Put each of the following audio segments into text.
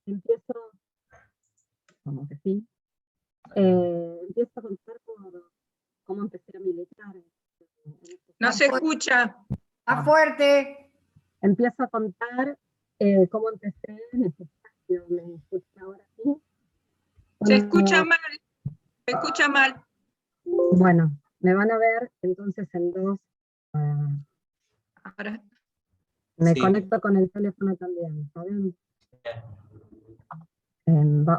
empiezo, como que sí, empiezo a contar cómo empecé a militar. No se escucha. ¡Más fuerte! Empiezo a contar cómo empecé en este espacio. ¿Me escucha ahora sí? Se escucha mal. Se escucha mal. Bueno, me van a ver entonces en dos. Ahora. Me Sí. conecto con el teléfono también, ¿saben?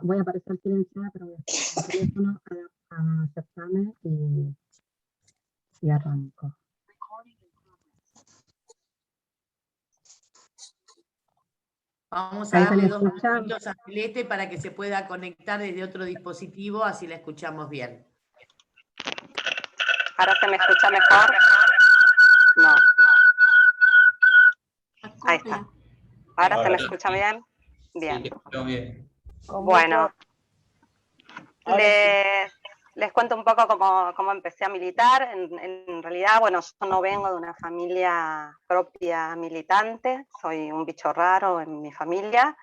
Voy a aparecer silenciada, pero voy a estar con el teléfono a aceptarme y arranco. Vamos Ahí a se darle me 2 escucha. minutitos a Celeste para que se pueda conectar desde otro dispositivo, así la escuchamos bien. ¿Ahora se me escucha mejor? No. Ahí está. ¿Ahora se me escucha bien? Bien. Sí, escuchamos bien. Bueno, les cuento un poco cómo empecé a militar. En realidad, bueno, yo no vengo de una familia propia militante, soy un bicho raro en mi familia.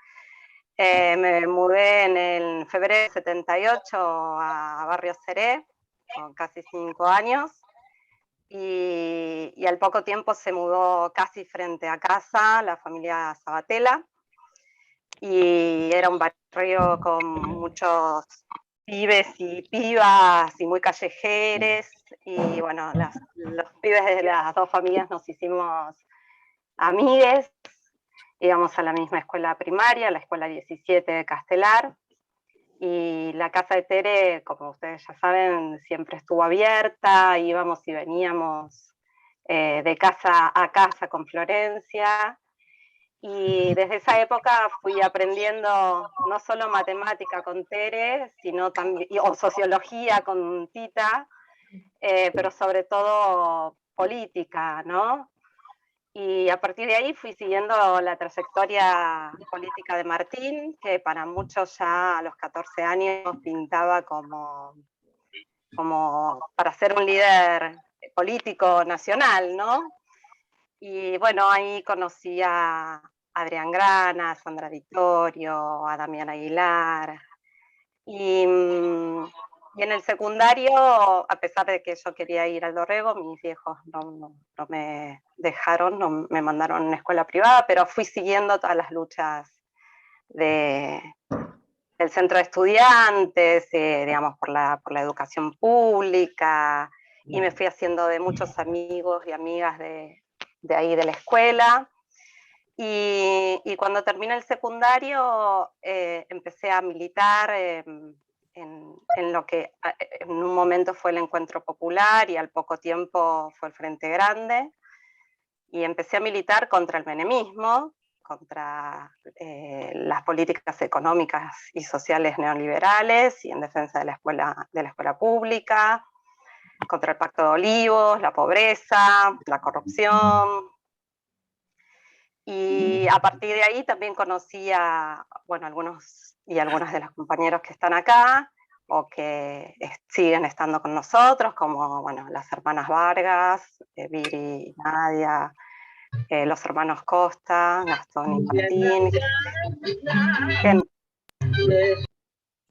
Me mudé en febrero de 78 a Barrio Seré, con casi 5 años, y al poco tiempo se mudó casi frente a casa la familia Sabatella, y era un barrio con muchos pibes y pibas y muy callejeres, y bueno, los pibes de las dos familias nos hicimos amigues, íbamos a la misma escuela primaria, la escuela 17 de Castelar, y la casa de Tere, como ustedes ya saben, siempre estuvo abierta, íbamos y veníamos de casa a casa con Florencia, y desde esa época fui aprendiendo no solo matemática con Tere, sino también, o sociología con Tita, pero sobre todo política, ¿no? Y a partir de ahí fui siguiendo la trayectoria política de Martín, que para muchos ya a los 14 años pintaba como para ser un líder político nacional, ¿no? Y bueno, ahí conocí a Adrián Grana, a Sandra Vittorio, a Damián Aguilar. Y en el secundario, a pesar de que yo quería ir al Dorrego, mis viejos no me dejaron, no me mandaron a una escuela privada, pero fui siguiendo todas las luchas del centro de estudiantes, digamos, por la educación pública, y me fui haciendo de muchos amigos y amigas de ahí de la escuela. Y cuando terminé el secundario, empecé a militar en lo que en un momento fue el Encuentro Popular y al poco tiempo fue el Frente Grande, y empecé a militar contra el menemismo, contra las políticas económicas y sociales neoliberales y en defensa de la escuela pública, contra el Pacto de Olivos, la pobreza, la corrupción. Y a partir de ahí también conocí a, bueno, algunos y algunas de los compañeros que están acá o que siguen estando con nosotros, como, bueno, las hermanas Vargas, Viri y Nadia, los hermanos Costa, Gastón y Martín,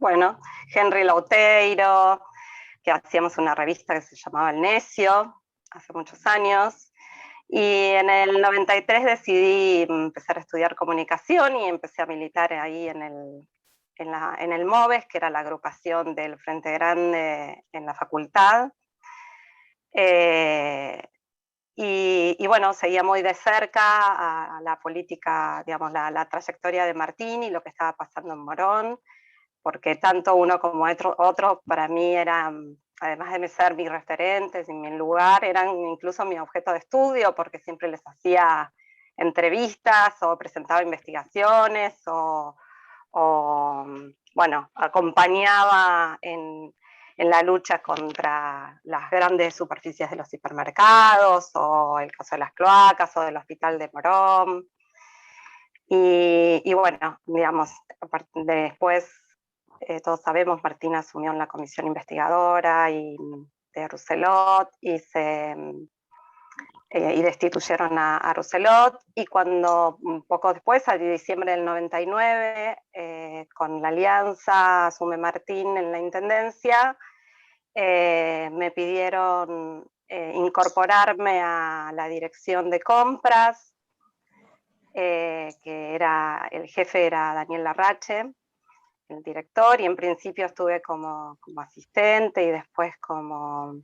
bueno, Henry Lauteiro, que hacíamos una revista que se llamaba El Necio, hace muchos años. Y en el 93 decidí empezar a estudiar comunicación y empecé a militar ahí en el MOVES, que era la agrupación del Frente Grande en la facultad. Y bueno, seguía muy de cerca a la política, digamos, la trayectoria de Martín y lo que estaba pasando en Morón, porque tanto uno como otro para mí eran, además de ser mis referentes y mi lugar, eran incluso mi objeto de estudio, porque siempre les hacía entrevistas o presentaba investigaciones o bueno, acompañaba en la lucha contra las grandes superficies de los hipermercados, o el caso de las cloacas, o del hospital de Morón. Y bueno, digamos, después, todos sabemos, Martín asumió en la comisión investigadora de Rousselot, y y destituyeron a Rousselot, y cuando un poco después, a diciembre del 99, con la alianza, asume Martín en la intendencia, me pidieron incorporarme a la dirección de compras, que el jefe era Daniel Larrache, el director, y en principio estuve como asistente y después como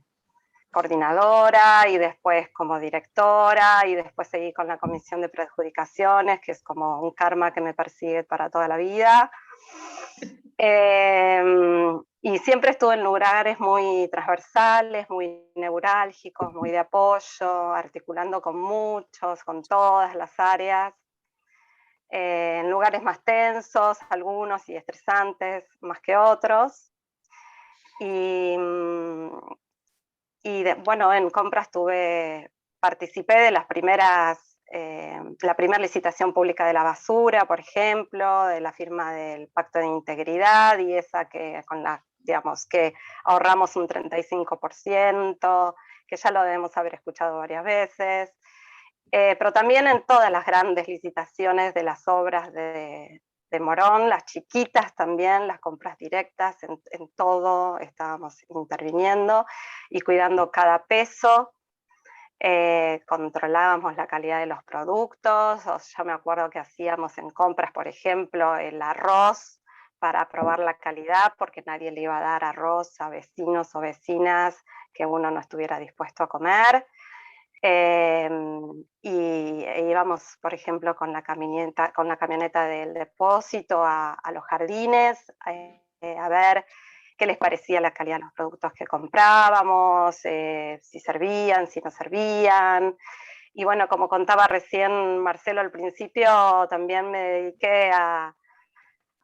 coordinadora y después como directora y después seguí con la comisión de preadjudicaciones, que es como un karma que me persigue para toda la vida. Y siempre estuve en lugares muy transversales, muy neurálgicos, muy de apoyo, articulando con muchos, con todas las áreas. En lugares más tensos, algunos, y estresantes más que otros. Bueno, en compras participé de las primeras, la primera licitación pública de la basura, por ejemplo, de la firma del Pacto de Integridad, y esa digamos, que ahorramos un 35%, que ya lo debemos haber escuchado varias veces. Pero también en todas las grandes licitaciones de las obras de Morón, las chiquitas también, las compras directas, en todo estábamos interviniendo y cuidando cada peso. Controlábamos la calidad de los productos. Yo me acuerdo que hacíamos en compras, por ejemplo, el arroz para probar la calidad, porque nadie le iba a dar arroz a vecinos o vecinas que uno no estuviera dispuesto a comer. Y íbamos, por ejemplo, con la camioneta del depósito a los jardines, a ver qué les parecía la calidad de los productos que comprábamos, si servían, si no servían. Y bueno, como contaba recién Marcelo al principio, también me dediqué a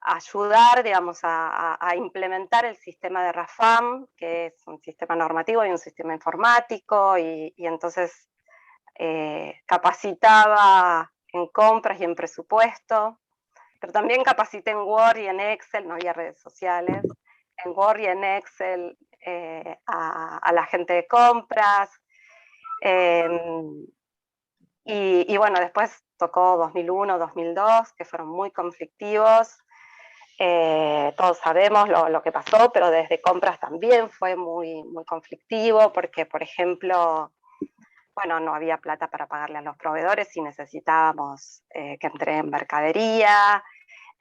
ayudar, digamos, a implementar el sistema de RAFAM, que es un sistema normativo y un sistema informático, y entonces capacitaba en compras y en presupuesto, pero también capacité en Word y en Excel, no había redes sociales, en Word y en Excel a la gente de compras. Y bueno, después tocó 2001, 2002, que fueron muy conflictivos. Todos sabemos lo que pasó, pero desde compras también fue muy, muy conflictivo, porque, por ejemplo, bueno, no había plata para pagarle a los proveedores y necesitábamos que entreguen mercadería,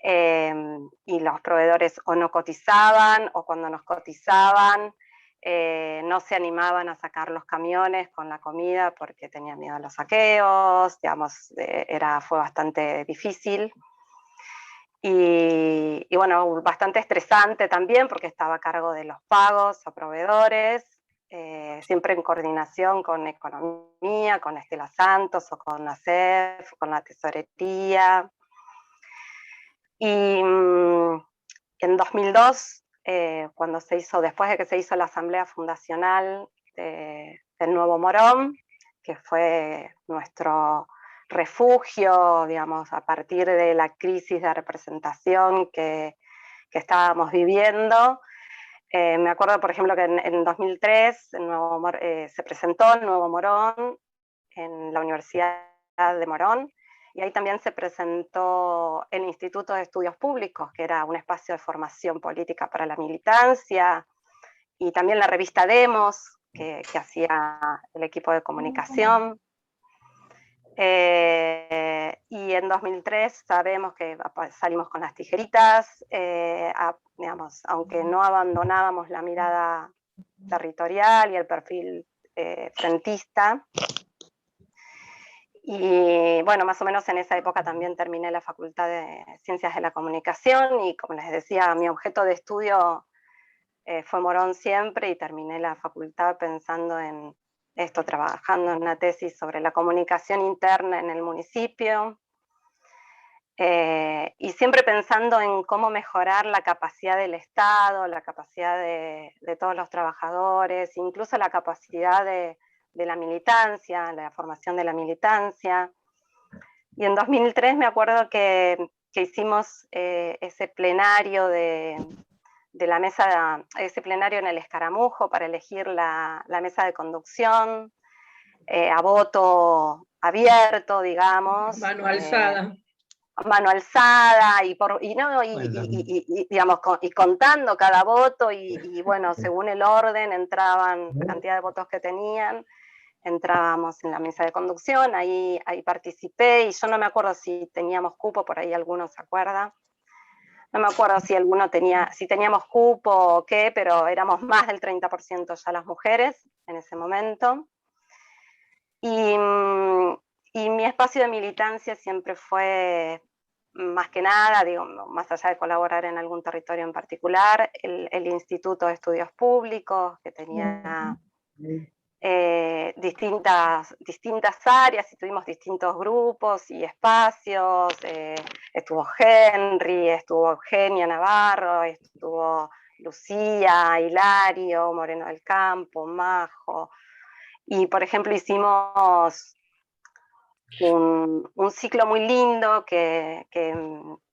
y los proveedores o no cotizaban, o cuando nos cotizaban no se animaban a sacar los camiones con la comida porque tenían miedo a los saqueos, digamos, fue bastante difícil. Y bueno, bastante estresante también, porque estaba a cargo de los pagos a proveedores, siempre en coordinación con Economía, con Estela Santos o con la CEF, con la Tesorería. Y en 2002, después de que se hizo la asamblea fundacional del Nuevo Morón, que fue nuestro refugio, digamos, a partir de la crisis de representación que estábamos viviendo. Me acuerdo, por ejemplo, que en 2003 se presentó el Nuevo Morón en la Universidad de Morón, y ahí también se presentó el Instituto de Estudios Públicos, que era un espacio de formación política para la militancia, y también la revista Demos, que hacía el equipo de comunicación. Y en 2003 sabemos que salimos con las tijeritas, digamos, aunque no abandonábamos la mirada territorial y el perfil frentista. Y bueno, más o menos en esa época también terminé la Facultad de Ciencias de la Comunicación, y como les decía, mi objeto de estudio fue Morón siempre, y terminé la facultad pensando en esto, trabajando en una tesis sobre la comunicación interna en el municipio, y siempre pensando en cómo mejorar la capacidad del Estado, la capacidad de todos los trabajadores, incluso la capacidad de la militancia, la formación de la militancia. Y en 2003 me acuerdo que hicimos ese plenario ese plenario en el Escaramujo para elegir la mesa de conducción. a voto abierto, digamos. Mano alzada. Mano alzada digamos, y contando cada voto y bueno, según el orden entraban la cantidad de votos que tenían, entrábamos en la mesa de conducción, ahí participé y yo no me acuerdo si teníamos cupo, por ahí alguno se acuerda. No me acuerdo si teníamos cupo o qué, pero éramos más del 30% ya las mujeres en ese momento. Y mi espacio de militancia siempre fue, más que nada, digo, más allá de colaborar en algún territorio en particular, el Instituto de Estudios Públicos, que tenía distintas áreas y tuvimos distintos grupos y espacios. Estuvo Henry, estuvo Eugenia Navarro, estuvo Lucía, Hilario, Moreno del Campo, Majo. Y por ejemplo hicimos un ciclo muy lindo que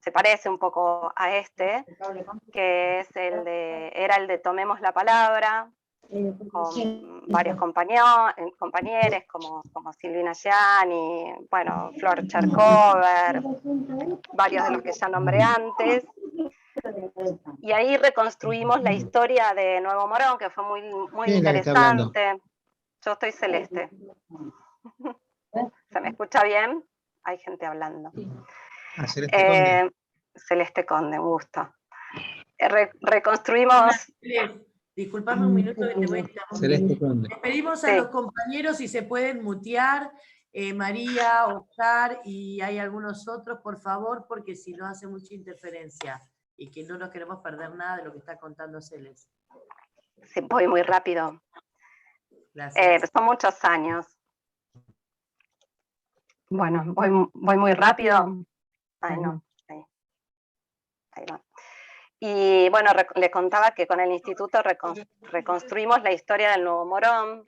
se parece un poco a este, que es era el de Tomemos la Palabra, con varios compañeros como Silvina Gianni, bueno, Flor Chercover, varios de los que ya nombré antes. Y ahí reconstruimos la historia de Nuevo Morón, que fue muy interesante. Yo estoy Celeste. ¿Se me escucha bien? Hay gente hablando. Celeste Conde. Celeste Conde, un gusto. Reconstruimos... Disculpame un minuto que te voy a interrumpir. Les pedimos a los compañeros si se pueden mutear, María, Oscar y hay algunos otros, por favor, porque si no hace mucha interferencia y que no nos queremos perder nada de lo que está contando Celeste. Sí, voy muy rápido. Gracias. Son muchos años. Bueno, voy muy rápido. Ay, no. Ahí va. Y bueno, les contaba que con el instituto reconstruimos la historia del Nuevo Morón.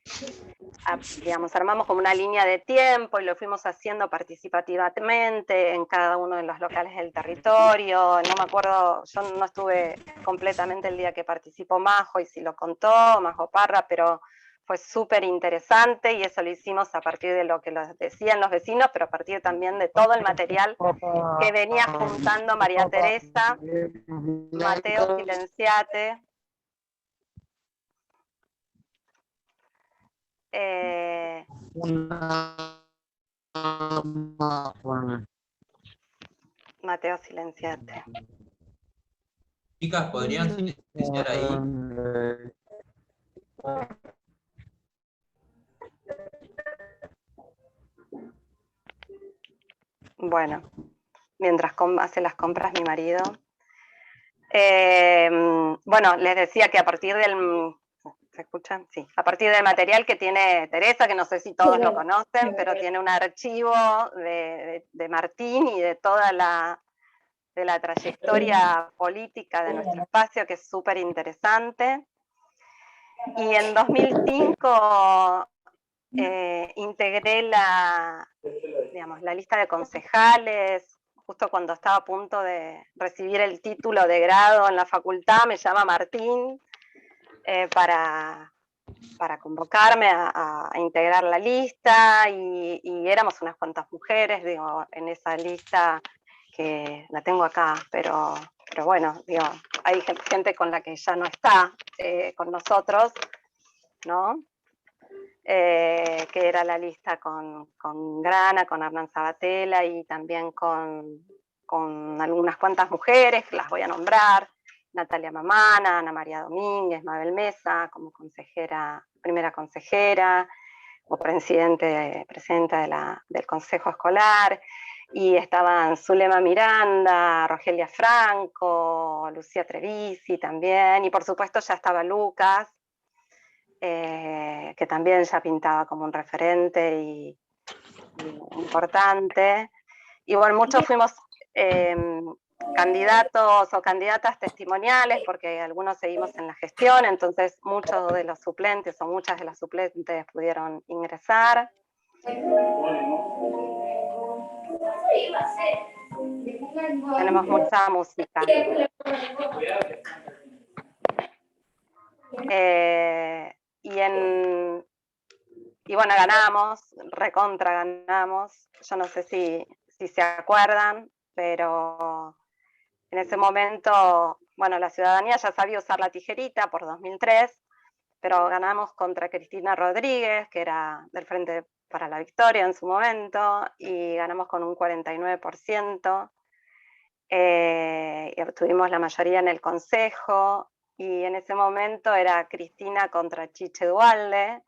Digamos, armamos como una línea de tiempo y lo fuimos haciendo participativamente en cada uno de los locales del territorio. No me acuerdo, yo no estuve completamente el día que participó Majo y si lo contó, Majo Parra, pero fue súper interesante y eso lo hicimos a partir de lo que decían los vecinos, pero a partir también de todo el material que venía juntando María Teresa, Mateo Silenciate, Mateo Silenciate. Chicas, ¿podrían silenciar ahí? Bueno, mientras hace las compras mi marido. Bueno, les decía que a partir del... ¿Se escuchan? Sí. A partir del material que tiene Teresa, que no sé si todos lo conocen, pero tiene un archivo de Martín y de toda la trayectoria política de nuestro espacio, que es súper interesante. Y en 2005 integré la lista de concejales, justo cuando estaba a punto de recibir el título de grado en la facultad, me llama Martín para convocarme a integrar la lista, y éramos unas cuantas mujeres, digo, en esa lista que la tengo acá, pero bueno, digo, hay gente con la que ya no está con nosotros, ¿no? Que era la lista con Grana, con Hernán Sabatella y también con algunas cuantas mujeres, que las voy a nombrar: Natalia Mamana, Ana María Domínguez, Mabel Mesa como primera consejera o presidenta del Consejo Escolar, y estaban Zulema Miranda, Rogelia Franco, Lucía Trevisi también, y por supuesto ya estaba Lucas, que también ya pintaba como un referente y importante. Y bueno, muchos fuimos candidatos o candidatas testimoniales, porque algunos seguimos en la gestión, entonces muchos de los suplentes o muchas de las suplentes pudieron ingresar. Tenemos mucha música. Y y bueno, ganamos, recontra ganamos. Yo no sé si se acuerdan, pero en ese momento, bueno, la ciudadanía ya sabía usar la tijerita por 2003, pero ganamos contra Cristina Rodríguez, que era del Frente para la Victoria en su momento, y ganamos con un 49%, y obtuvimos la mayoría en el Consejo, y en ese momento era Cristina contra Chiche Duhalde,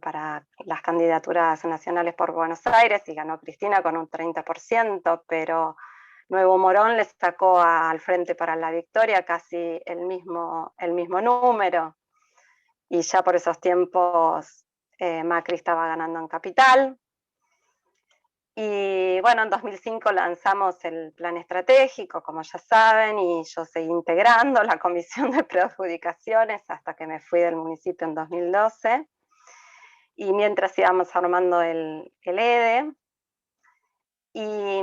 para las candidaturas nacionales por Buenos Aires, y ganó Cristina con un 30%, pero Nuevo Morón le sacó al Frente para la Victoria casi el mismo número, y ya por esos tiempos Macri estaba ganando en Capital. Y bueno, en 2005 lanzamos el plan estratégico, como ya saben, y yo seguí integrando la comisión de preadjudicaciones hasta que me fui del municipio en 2012. Y mientras íbamos armando el EDE. Y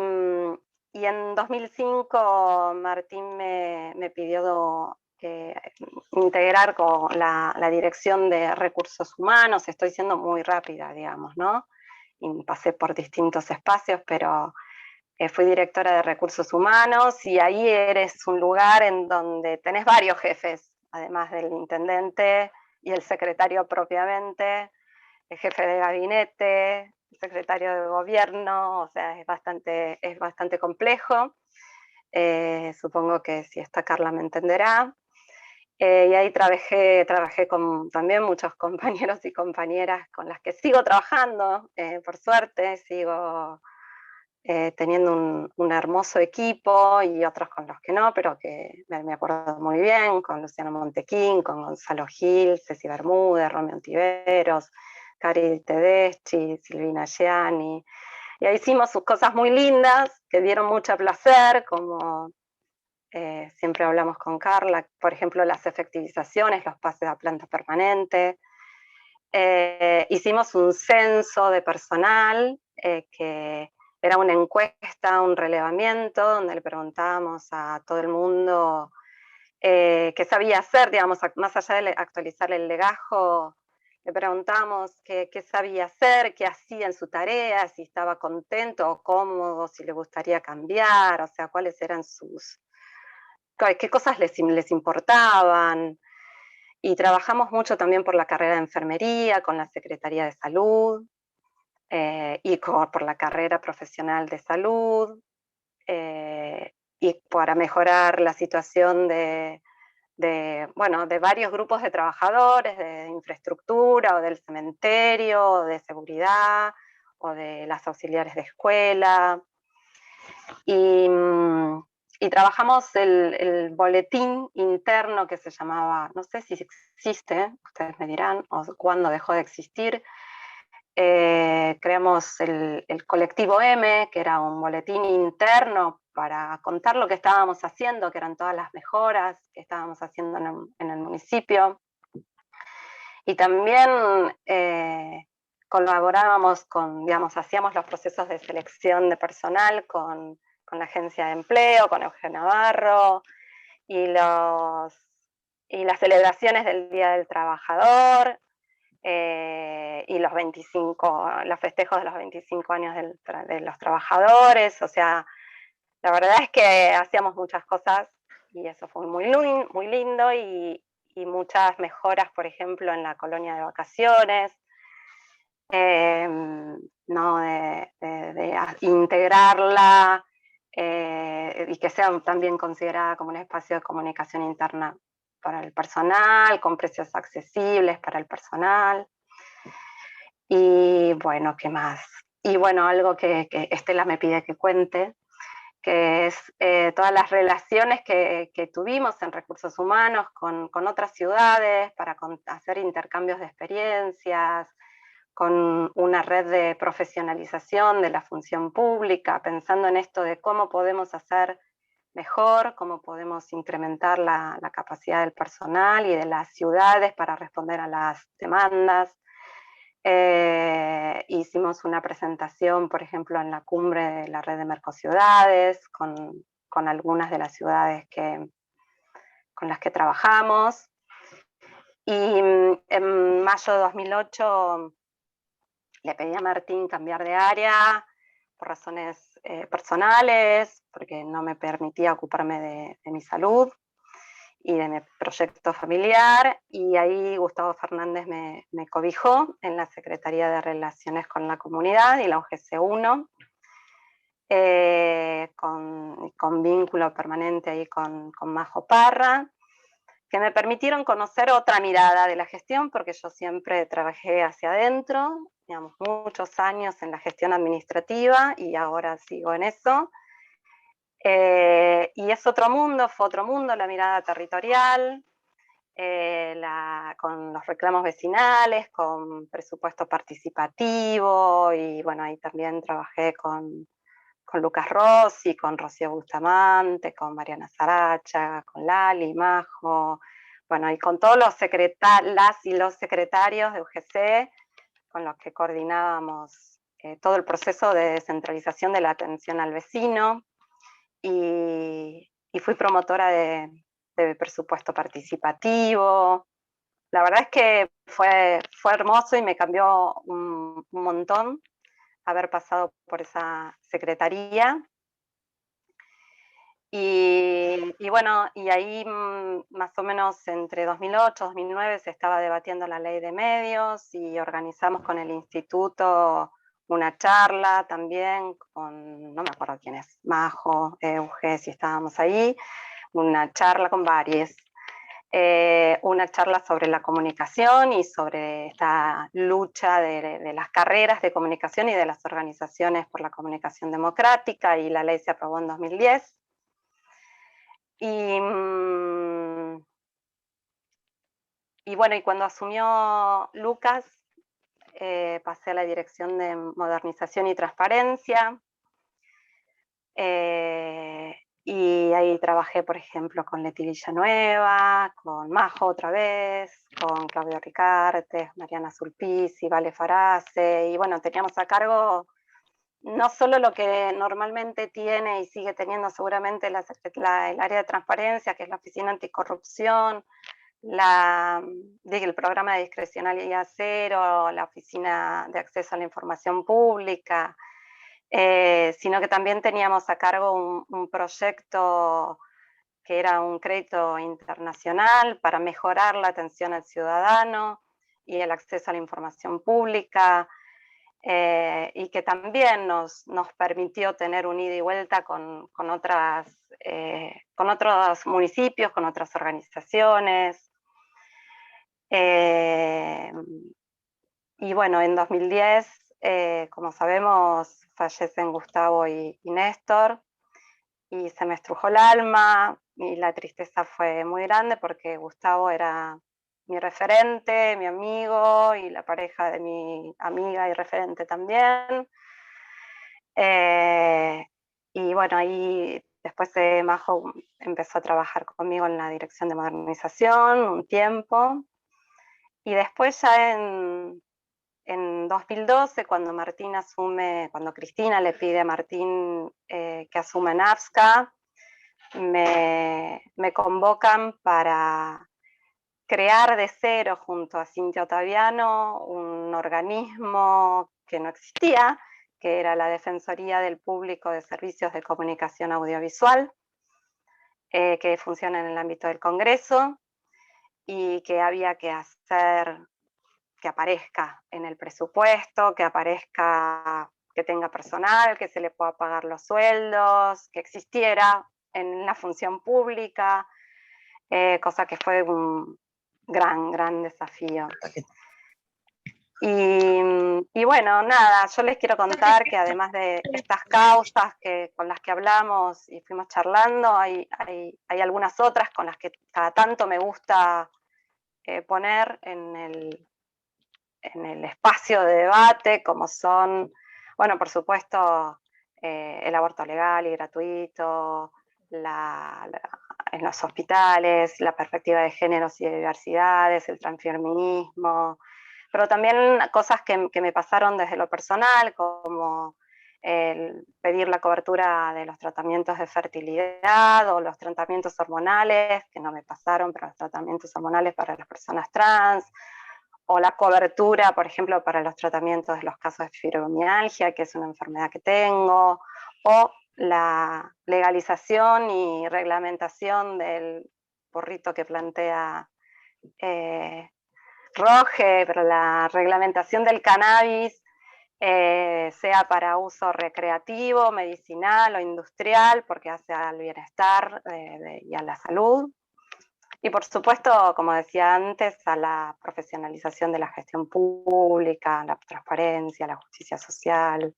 en 2005 Martín me pidió integrar con la dirección de recursos humanos. Estoy siendo muy rápida, digamos, ¿no? Y pasé por distintos espacios, pero fui directora de recursos humanos, y ahí eres un lugar en donde tenés varios jefes, además del intendente y el secretario propiamente, el jefe de gabinete, el secretario de gobierno, o sea, es bastante complejo. Supongo que si está Carla me entenderá. Y ahí trabajé con también muchos compañeros y compañeras con las que sigo trabajando, por suerte, sigo teniendo un hermoso equipo, y otros con los que no, pero que me acuerdo muy bien, con Luciano Montequín, con Gonzalo Gil, Ceci Bermúdez, Romeo Ontiveros, Cari Tedeschi, Silvina Gianni. Y ahí hicimos sus cosas muy lindas, que dieron mucho placer, como siempre hablamos con Carla, por ejemplo, las efectivizaciones, los pases a planta permanente. Hicimos un censo de personal, que era una encuesta, un relevamiento, donde le preguntábamos a todo el mundo qué sabía hacer, digamos, más allá de actualizar el legajo, le preguntábamos qué sabía hacer, qué hacía en su tarea, si estaba contento o cómodo, si le gustaría cambiar, o sea, cuáles eran qué cosas les importaban. Y trabajamos mucho también por la carrera de enfermería, con la Secretaría de Salud, y por la carrera profesional de salud, y para mejorar la situación de varios grupos de trabajadores, de infraestructura, o del cementerio, o de seguridad, o de las auxiliares de escuela. Y trabajamos el boletín interno que se llamaba, no sé si existe, ustedes me dirán, o cuándo dejó de existir. Creamos el colectivo M, que era un boletín interno para contar lo que estábamos haciendo, que eran todas las mejoras que estábamos haciendo en el municipio. Y también colaborábamos hacíamos los procesos de selección de personal con la Agencia de Empleo, con Eugenio Navarro, y las celebraciones del Día del Trabajador, y los festejos de los 25 años de los trabajadores. O sea, la verdad es que hacíamos muchas cosas, y eso fue muy lindo, y muchas mejoras, por ejemplo, en la colonia de vacaciones, ¿no? de integrarla, y que sea también considerada como un espacio de comunicación interna para el personal, con precios accesibles para el personal. Y bueno, ¿qué más? Y bueno, algo que Estela me pide que cuente, que es todas las relaciones que tuvimos en recursos humanos con otras ciudades para hacer intercambios de experiencias, con una red de profesionalización de la función pública, pensando en esto de cómo podemos hacer mejor, cómo podemos incrementar la capacidad del personal y de las ciudades para responder a las demandas. Hicimos una presentación, por ejemplo, en la cumbre de la red de Mercociudades, con algunas de las ciudades con las que trabajamos. Y en mayo de 2008 le pedí a Martín cambiar de área por razones personales, porque no me permitía ocuparme de mi salud y de mi proyecto familiar, y ahí Gustavo Fernández me cobijó en la Secretaría de Relaciones con la Comunidad y la UGC 1, con vínculo permanente ahí con Majo Parra, que me permitieron conocer otra mirada de la gestión, porque yo siempre trabajé hacia adentro, digamos, muchos años en la gestión administrativa y ahora sigo en eso. Y es otro mundo, fue otro mundo la mirada territorial, con los reclamos vecinales, con presupuesto participativo, y bueno, ahí también trabajé con Lucas Rossi, con Rocío Bustamante, con Mariana Saracha, con Lali, Majo, bueno, y con todos las y los secretarios de UGC, con los que coordinábamos todo el proceso de descentralización de la atención al vecino, y fui promotora de presupuesto participativo. La verdad es que fue hermoso y me cambió un montón haber pasado por esa secretaría. Y bueno, y ahí más o menos entre 2008 y 2009 se estaba debatiendo la ley de medios y organizamos con el instituto una charla también con, no me acuerdo quién es, Majo, Euge, si estábamos ahí, una charla con varios, una charla sobre la comunicación y sobre esta lucha de las carreras de comunicación y de las organizaciones por la comunicación democrática, y la ley se aprobó en 2010. Y bueno, y cuando asumió Lucas, pasé a la Dirección de Modernización y Transparencia, y ahí trabajé, por ejemplo, con Leti Villanueva, con Majo otra vez, con Claudio Ricartes, Mariana Sulpici, Vale Farace, y bueno, teníamos a cargo no solo lo que normalmente tiene y sigue teniendo seguramente el área de transparencia, que es la Oficina Anticorrupción, el programa de discrecionalidad cero, la Oficina de Acceso a la Información Pública, sino que también teníamos a cargo un proyecto que era un crédito internacional para mejorar la atención al ciudadano y el acceso a la información pública, y que también nos permitió tener un ida y vuelta con otros municipios, con otras organizaciones. Y bueno, en 2010, como sabemos, fallecen Gustavo y Néstor, y se me estrujó el alma, y la tristeza fue muy grande porque Gustavo era mi referente, mi amigo, y la pareja de mi amiga y referente también. Y bueno, ahí después Majo empezó a trabajar conmigo en la Dirección de Modernización un tiempo, y después ya en 2012, cuando Cristina le pide a Martín que asuma en AFSCA, me convocan para crear de cero, junto a Cintia Ottaviano, un organismo que no existía, que era la Defensoría del Público de Servicios de Comunicación Audiovisual, que funciona en el ámbito del Congreso, y que había que hacer que aparezca en el presupuesto, que aparezca, que tenga personal, que se le pueda pagar los sueldos, que existiera en la función pública, cosa que fue un gran desafío. Y bueno, nada, yo les quiero contar que además de estas causas con las que hablamos y fuimos charlando, hay algunas otras con las que cada tanto me gusta poner en el espacio de debate, como son, bueno, por supuesto, el aborto legal y gratuito, en los hospitales, la perspectiva de géneros y de diversidades, el transfeminismo, pero también cosas que me pasaron desde lo personal, como pedir la cobertura de los tratamientos de fertilidad o los tratamientos hormonales, que no me pasaron, pero los tratamientos hormonales para las personas trans, o la cobertura, por ejemplo, para los tratamientos de los casos de fibromialgia, que es una enfermedad que tengo, o la legalización y reglamentación del porrito que plantea Roge, pero la reglamentación del cannabis, sea para uso recreativo, medicinal o industrial, porque hace al bienestar y a la salud. Y por supuesto, como decía antes, a la profesionalización de la gestión pública, la transparencia, la justicia social.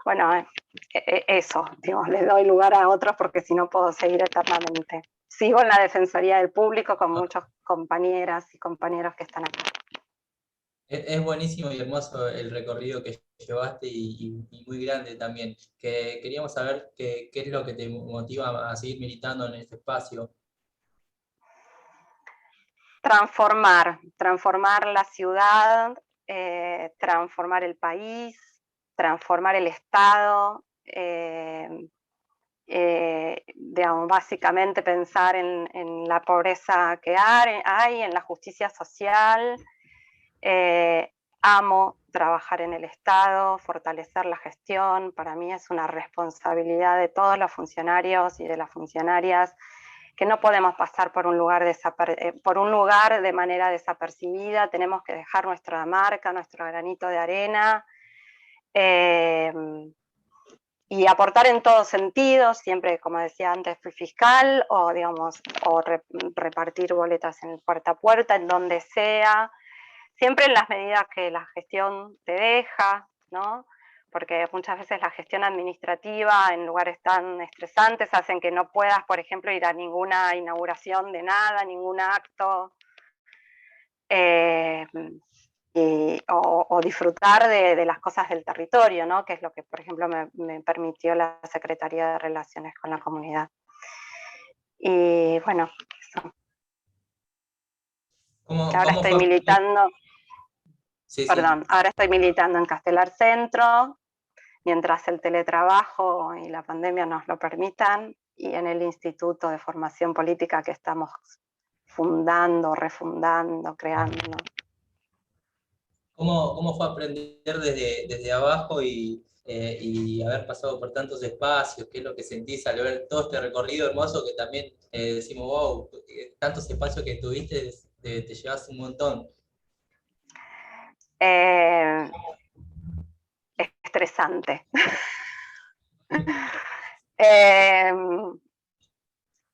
Bueno, eso, digamos, le doy lugar a otros porque si no puedo seguir eternamente. Sigo en la Defensoría del Público con muchas compañeras y compañeros que están acá. Es buenísimo y hermoso el recorrido que llevaste y muy grande también. Que queríamos saber qué es lo que te motiva a seguir militando en este espacio. Transformar la ciudad, transformar el país, transformar el Estado, digamos, básicamente pensar en la pobreza que hay, en la justicia social. Amo trabajar en el Estado, fortalecer la gestión. Para mí es una responsabilidad de todos los funcionarios y de las funcionarias que no podemos pasar por un lugar de manera desapercibida. Tenemos que dejar nuestra marca, nuestro granito de arena, y aportar en todos sentidos. Siempre, como decía antes, fui fiscal, o digamos, repartir boletas en puerta a puerta, en donde sea, siempre en las medidas que la gestión te deja, ¿no? Porque muchas veces la gestión administrativa en lugares tan estresantes hacen que no puedas, por ejemplo, ir a ninguna inauguración de nada, ningún acto, o disfrutar de las cosas del territorio, ¿no? Que es lo que, por ejemplo, me permitió la Secretaría de Relaciones con la Comunidad. Y bueno, eso. Ahora estoy militando... Sí, Perdón, ahora estoy militando en Castelar Centro, mientras el teletrabajo y la pandemia nos lo permitan, y en el Instituto de Formación Política que estamos fundando, refundando, creando. ¿Cómo fue aprender desde abajo y haber pasado por tantos espacios? ¿Qué es lo que sentís al ver todo este recorrido hermoso que también decimos, wow, tantos espacios que tuviste, te llevas un montón? Estresante.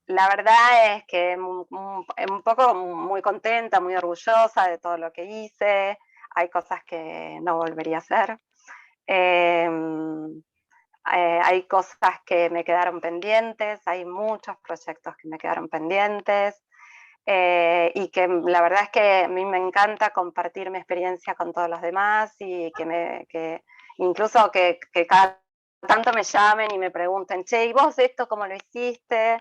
La verdad es que un poco muy contenta, muy orgullosa de todo lo que hice. Hay cosas que no volvería a hacer. Hay cosas que me quedaron pendientes, hay muchos proyectos que me quedaron pendientes. Y que la verdad es que a mí me encanta compartir mi experiencia con todos los demás, y que incluso que cada tanto me llamen y me pregunten, che, ¿y vos esto cómo lo hiciste?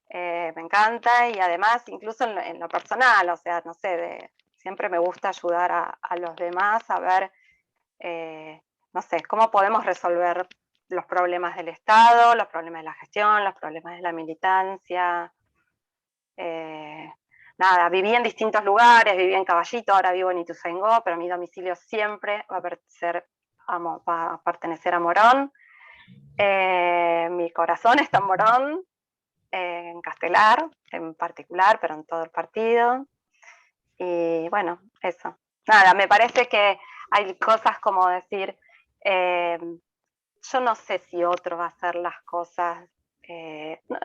Me encanta, y además incluso en lo personal, o sea, no sé, siempre me gusta ayudar a los demás a ver, no sé, cómo podemos resolver los problemas del Estado, los problemas de la gestión, los problemas de la militancia. Nada, viví en distintos lugares, viví en Caballito, ahora vivo en Ituzaingó, pero mi domicilio siempre va a pertenecer a Morón. Mi corazón está en Morón, en Castelar en particular, pero en todo el partido. Y bueno, eso. Nada, me parece que hay cosas como decir, yo no sé si otro va a hacer las cosas,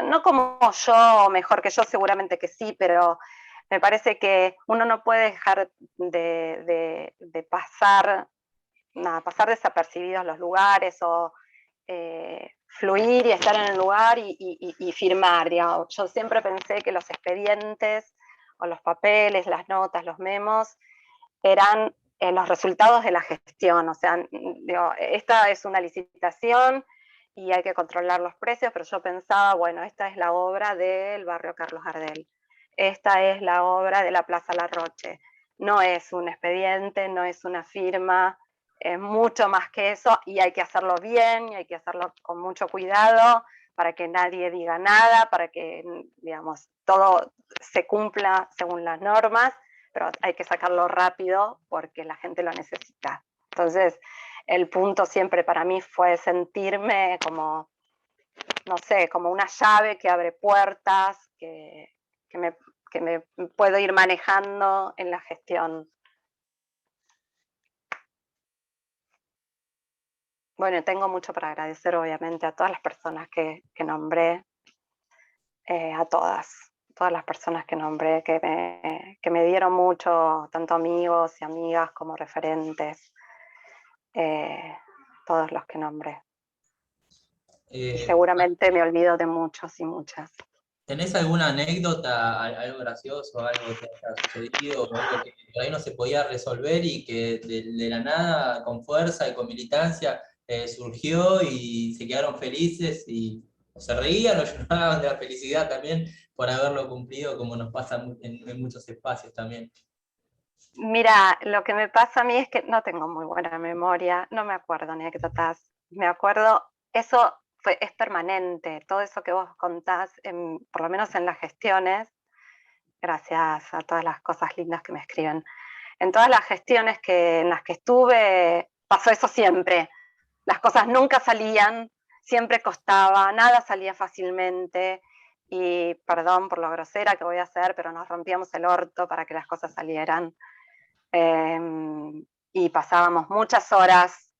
no como yo, o mejor que yo, seguramente que sí, pero me parece que uno no puede dejar de pasar desapercibidos los lugares, o fluir y estar en el lugar y firmar, digamos. Yo siempre pensé que los expedientes o los papeles, las notas, los memos eran los resultados de la gestión. O sea, digo, esta es una licitación y hay que controlar los precios, pero yo pensaba, bueno, esta es la obra del barrio Carlos Gardel, esta es la obra de la Plaza La Roche. No es un expediente, no es una firma, es mucho más que eso, y hay que hacerlo bien, y hay que hacerlo con mucho cuidado, para que nadie diga nada, para que, digamos, todo se cumpla según las normas, pero hay que sacarlo rápido porque la gente lo necesita. Entonces, el punto siempre para mí fue sentirme como, no sé, como una llave que abre puertas, que me puedo ir manejando en la gestión. Bueno, tengo mucho para agradecer, obviamente, a todas las personas que nombré, a todas las personas que nombré, que me dieron mucho, tanto amigos y amigas como referentes, todos los que nombré. Y seguramente me olvido de muchos y muchas. ¿Tenés alguna anécdota, algo gracioso, algo que te haya sucedido, o algo que por ahí no se podía resolver y que de la nada, con fuerza y con militancia, surgió y se quedaron felices y se reían o lloraban de la felicidad también por haberlo cumplido, como nos pasa en muchos espacios también? Mira, lo que me pasa a mí es que no tengo muy buena memoria, no me acuerdo anécdotas, me acuerdo, eso es permanente, todo eso que vos contás, por lo menos en las gestiones, gracias a todas las cosas lindas que me escriben, en todas las gestiones en las que estuve, pasó eso siempre, las cosas nunca salían, siempre costaba, nada salía fácilmente, y perdón por lo grosera que voy a hacer, pero nos rompíamos el orto para que las cosas salieran. Y pasábamos muchas horas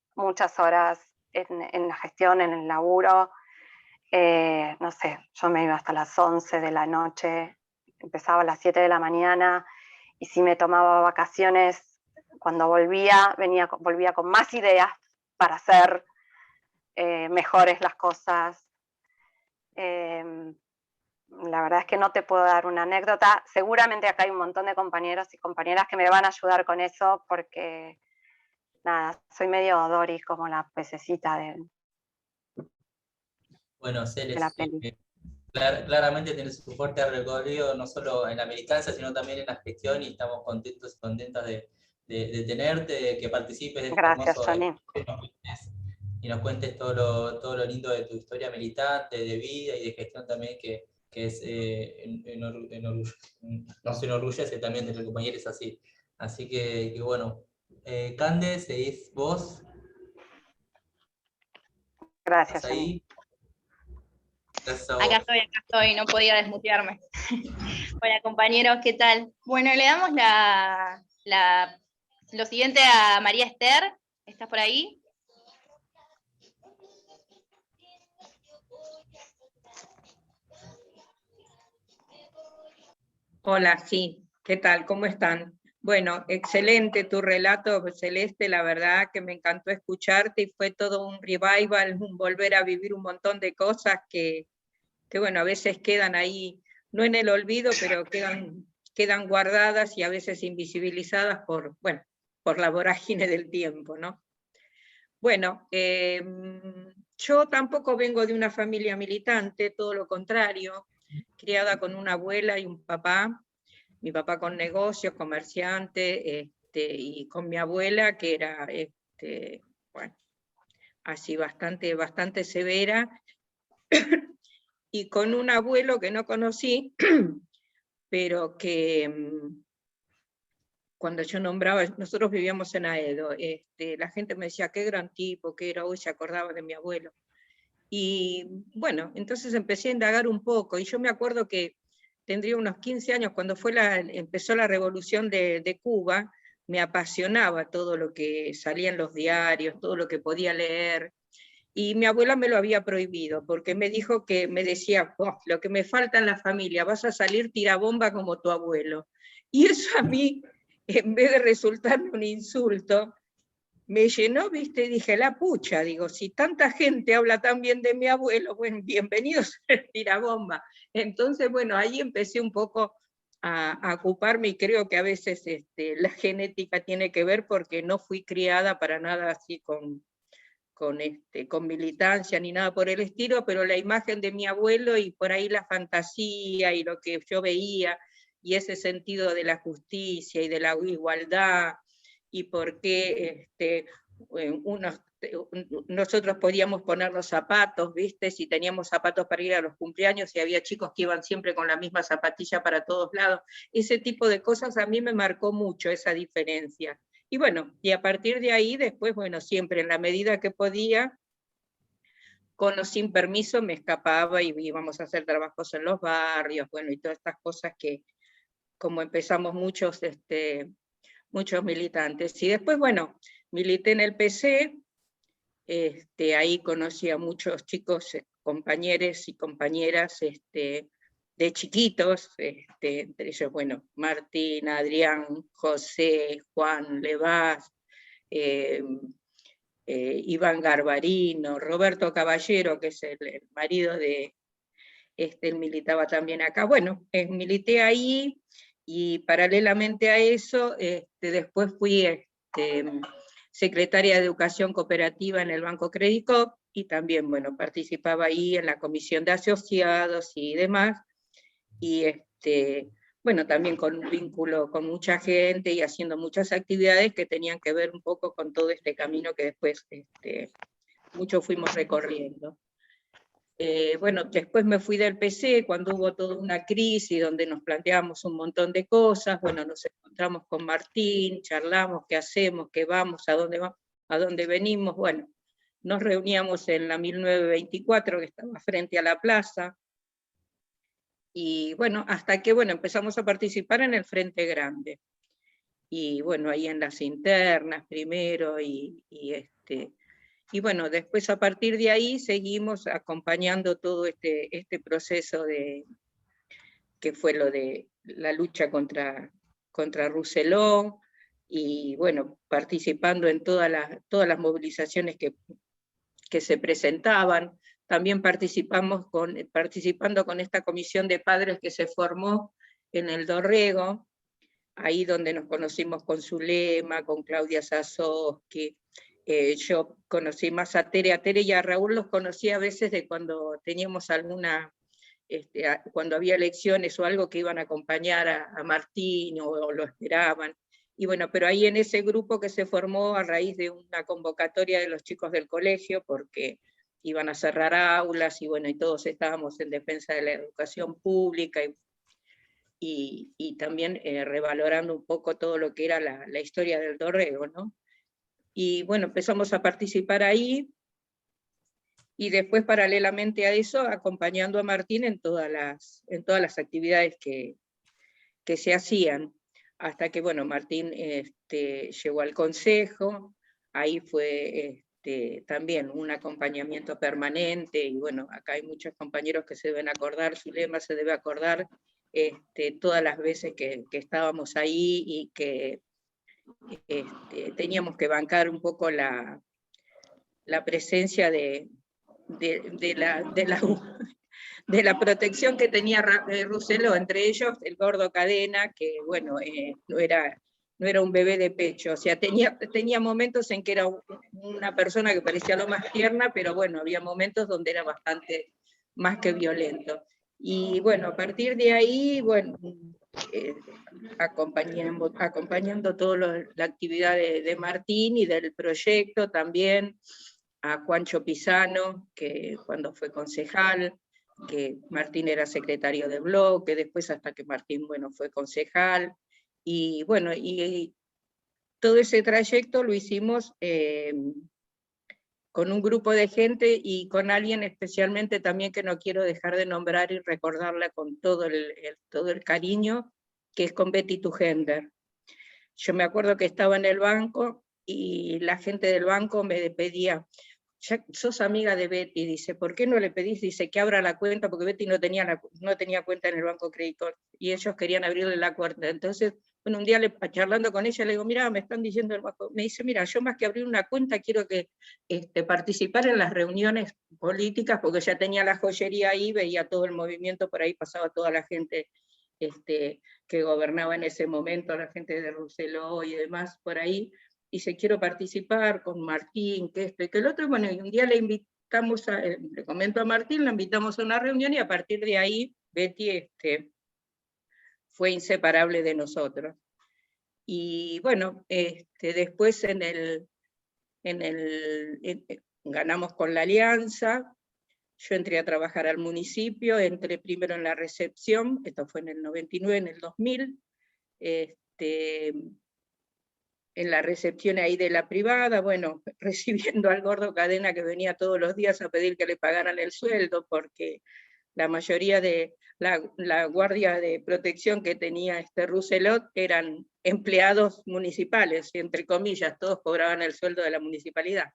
en la gestión, en el laburo. No sé, yo me iba hasta las 11 de la noche, empezaba a las 7 de la mañana, y si me tomaba vacaciones, cuando volvía con más ideas para hacer mejores las cosas. La verdad es que no te puedo dar una anécdota. Seguramente acá hay un montón de compañeros y compañeras que me van a ayudar con eso, porque, nada, soy medio Doris, como la pececita de Bueno, la Celes, peli. claramente tenés un fuerte recorrido, no solo en la militancia, sino también en la gestión, y estamos contentos y contentas de tenerte, de que participes de este Gracias, hermoso Johnny. y nos cuentes todo lo lindo de tu historia militante, de vida y de gestión también, que nos enorgullece también de los compañeros así. Así que bueno, Cande, seguís vos. Gracias, ¿Estás Johnny. ahí? Gracias a vos. Acá estoy, no podía desmutearme. Hola compañeros, ¿qué tal? Bueno, le damos lo siguiente a María Esther. ¿Estás por ahí? Hola, sí, ¿qué tal? ¿Cómo están? Bueno, excelente tu relato, Celeste, la verdad que me encantó escucharte y fue todo un revival, un volver a vivir un montón de cosas que bueno, a veces quedan ahí, no en el olvido, pero quedan guardadas y a veces invisibilizadas por la vorágine del tiempo, ¿no? Bueno, yo tampoco vengo de una familia militante, todo lo contrario, criada con una abuela y un papá, mi papá con negocios, comerciante, y con mi abuela que era, bueno, así bastante severa, y con un abuelo que no conocí, pero que cuando yo nombraba, nosotros vivíamos en Aedo, la gente me decía, qué gran tipo que era, hoy se acordaba de mi abuelo. Y bueno, entonces empecé a indagar un poco, y yo me acuerdo que tendría unos 15 años, cuando empezó la revolución de Cuba, me apasionaba todo lo que salía en los diarios, todo lo que podía leer, y mi abuela me lo había prohibido, porque me dijo me decía, oh, lo que me falta en la familia, vas a salir tirabomba como tu abuelo. Y eso a mí, en vez de resultarme un insulto, me llenó, viste, dije, la pucha, digo, si tanta gente habla tan bien de mi abuelo, bueno, bienvenidos a tirabomba. Entonces, bueno, ahí empecé un poco a ocuparme, y creo que a veces la genética tiene que ver, porque no fui criada para nada así con militancia ni nada por el estilo, pero la imagen de mi abuelo y por ahí la fantasía y lo que yo veía, y ese sentido de la justicia y de la igualdad, y por qué nosotros podíamos poner los zapatos, ¿viste? Si teníamos zapatos para ir a los cumpleaños y había chicos que iban siempre con la misma zapatilla para todos lados. Ese tipo de cosas a mí me marcó mucho esa diferencia. Y bueno, y a partir de ahí después, bueno, siempre en la medida que podía, con o sin permiso me escapaba y íbamos a hacer trabajos en los barrios, bueno, y todas estas cosas que como empezamos muchos militantes. Y después, bueno, milité en el PC, ahí conocí a muchos chicos, compañeros y compañeras de chiquitos, entre ellos, bueno, Martín, Adrián, José, Juan Levás, Iván Garbarino, Roberto Caballero, que es el marido de, él militaba también acá. Bueno, milité ahí, y paralelamente a eso, después fui secretaria de Educación Cooperativa en el Banco Credicop, y también, bueno, participaba ahí en la comisión de asociados y demás, y bueno, también con un vínculo con mucha gente y haciendo muchas actividades que tenían que ver un poco con todo este camino que después muchos fuimos recorriendo. Bueno, después me fui del PC cuando hubo toda una crisis donde nos planteamos un montón de cosas. Bueno, nos encontramos con Martín, charlamos qué hacemos, qué vamos, a dónde venimos. Bueno, nos reuníamos en la 1924, que estaba frente a la plaza, y bueno, hasta que bueno, empezamos a participar en el Frente Grande. Y bueno, ahí en las internas primero, y bueno, después a partir de ahí seguimos acompañando todo este proceso que fue lo de la lucha contra Rousselot, y bueno, participando en todas las movilizaciones que se presentaban. También participando con esta comisión de padres que se formó en el Dorrego, ahí donde nos conocimos con Zulema, con Claudia Sasowski. Yo conocí más a Tere y a Raúl los conocí a veces de cuando teníamos cuando había elecciones o algo, que iban a acompañar a Martín o lo esperaban. Y bueno, pero ahí en ese grupo que se formó a raíz de una convocatoria de los chicos del colegio, porque iban a cerrar aulas, y bueno, y todos estábamos en defensa de la educación pública, y también revalorando un poco todo lo que era la historia del Dorrego, ¿no? Y bueno, empezamos a participar ahí, y después paralelamente a eso, acompañando a Martín en todas las actividades que se hacían, hasta que bueno, Martín llegó al consejo, ahí fue también un acompañamiento permanente, y bueno, acá hay muchos compañeros que se deben acordar, Zulema se debe acordar, todas las veces que estábamos ahí, y que teníamos que bancar un poco la presencia de la protección que tenía Rousselot, entre ellos el gordo Cadena, que bueno, no era un bebé de pecho, o sea, tenía momentos en que era una persona que parecía lo más tierna, pero bueno, había momentos donde era bastante más que violento. Y bueno, a partir de ahí, bueno, acompañando toda la actividad de Martín y del proyecto también, a Juancho Pisano, que cuando fue concejal, que Martín era secretario de bloque, después hasta que Martín, bueno, fue concejal, y bueno, y todo ese trayecto lo hicimos con un grupo de gente, y con alguien especialmente también que no quiero dejar de nombrar y recordarla con todo el cariño, que es con Betty Tugender. Yo me acuerdo que estaba en el banco, y la gente del banco me pedía, ya sos amiga de Betty, dice, ¿por qué no le pedís? Dice, que abra la cuenta, porque Betty no tenía cuenta en el Banco Credicop, y ellos querían abrirle la cuenta. Entonces, bueno, un día charlando con ella, le digo, mira, me están diciendo el banco, me dice, mira, yo más que abrir una cuenta, quiero que participar en las reuniones políticas, porque ya tenía la joyería ahí, veía todo el movimiento, por ahí pasaba toda la gente que gobernaba en ese momento, la gente de Rousselot y demás, por ahí. Dice, quiero participar con Martín, que esto y que el otro. Bueno, y un día le comento a Martín, la invitamos a una reunión, y a partir de ahí Betty fue inseparable de nosotros. Y bueno, después en el ganamos con la alianza, yo entré a trabajar al municipio, entré primero en la recepción, esto fue en el 99, en el 2000, en la recepción ahí de la privada, bueno, recibiendo al gordo Cadena que venía todos los días a pedir que le pagaran el sueldo, porque la mayoría de la guardia de protección que tenía Rousselot eran empleados municipales, entre comillas, todos cobraban el sueldo de la municipalidad.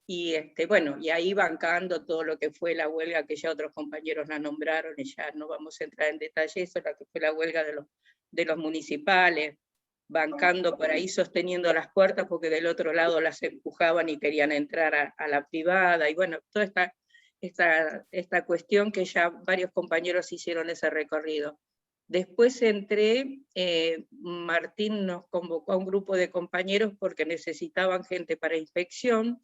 Y bueno, y ahí bancando todo lo que fue la huelga, que ya otros compañeros la nombraron, y ya no vamos a entrar en detalle, eso la que fue la huelga de los municipales, bancando por ahí, sosteniendo las puertas, porque del otro lado las empujaban y querían entrar a la privada, y bueno, toda esta cuestión que ya varios compañeros hicieron ese recorrido. Después entré, Martín nos convocó a un grupo de compañeros porque necesitaban gente para inspección,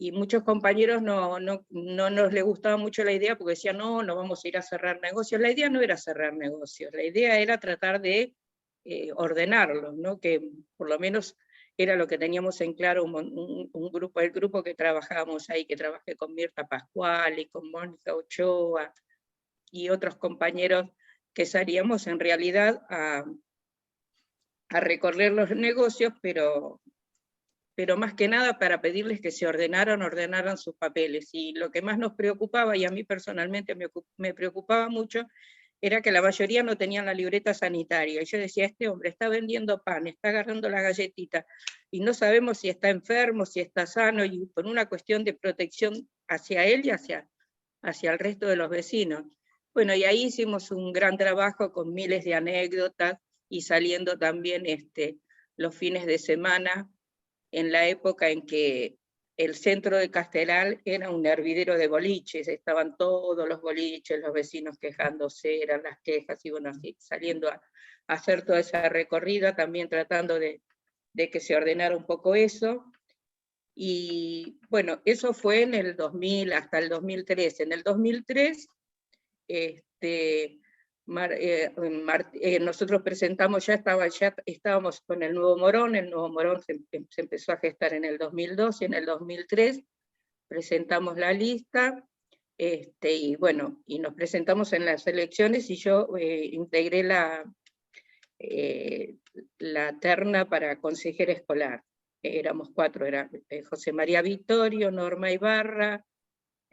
y muchos compañeros no nos les gustaba mucho la idea porque decían, no vamos a ir a cerrar negocios. La idea no era cerrar negocios, la idea era tratar de ordenarlos, ¿no? Que por lo menos era lo que teníamos en claro un grupo, el grupo que trabajábamos ahí, que trabajé con Mirta Pascual y con Mónica Ochoa y otros compañeros, que salíamos en realidad a recorrer los negocios, pero más que nada para pedirles que se ordenaran sus papeles. Y lo que más nos preocupaba, y a mí personalmente me preocupaba mucho, era que la mayoría no tenían la libreta sanitaria. Y yo decía, este hombre está vendiendo pan, está agarrando la galletita, y no sabemos si está enfermo, si está sano, y por una cuestión de protección hacia él y hacia el resto de los vecinos. Bueno, y ahí hicimos un gran trabajo con miles de anécdotas, y saliendo también los fines de semana, en la época en que el centro de Castelar era un hervidero de boliches, estaban todos los boliches, los vecinos quejándose, eran las quejas, y bueno, así, saliendo a hacer toda esa recorrida, también tratando de que se ordenara un poco eso. Y bueno, eso fue en el 2000 hasta el 2003. En el 2003, nosotros presentamos, ya estábamos con el Nuevo Morón se empezó a gestar en el 2002, y en el 2003 presentamos la lista, y bueno, y nos presentamos en las elecciones, y yo integré la terna para consejera escolar. Éramos 4, era José María Vittorio, Norma Ibarra,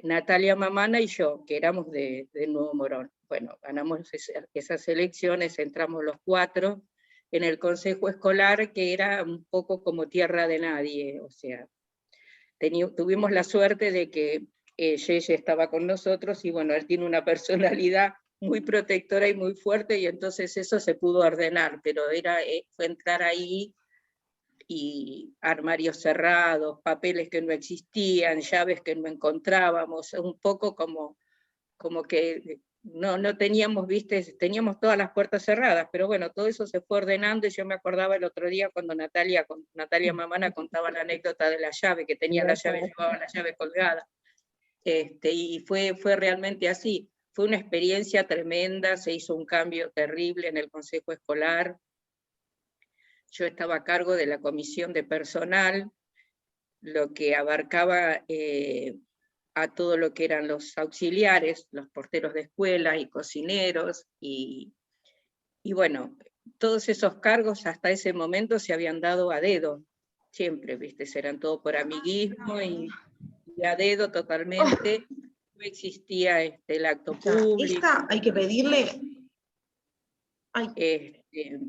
Natalia Mamana y yo, que éramos de Nuevo Morón. Bueno, ganamos esas elecciones, entramos los 4 en el consejo escolar, que era un poco como tierra de nadie, o sea, tuvimos la suerte de que Yeye estaba con nosotros, y bueno, él tiene una personalidad muy protectora y muy fuerte, y entonces eso se pudo ordenar, pero fue entrar ahí, y armarios cerrados, papeles que no existían, llaves que no encontrábamos, un poco como que no teníamos, teníamos todas las puertas cerradas, pero bueno, todo eso se fue ordenando, y yo me acordaba el otro día cuando Natalia Mamana contaba la anécdota de la llave, que tenía la llave, llevaba la llave colgada, y fue realmente así. Fue una experiencia tremenda, se hizo un cambio terrible en el consejo escolar. Yo estaba a cargo de la comisión de personal, lo que abarcaba a todo lo que eran los auxiliares, los porteros de escuela y cocineros, y bueno, todos esos cargos hasta ese momento se habían dado a dedo, siempre, eran todo por amiguismo, y a dedo totalmente, no existía el acto público. Esta hay que pedirle...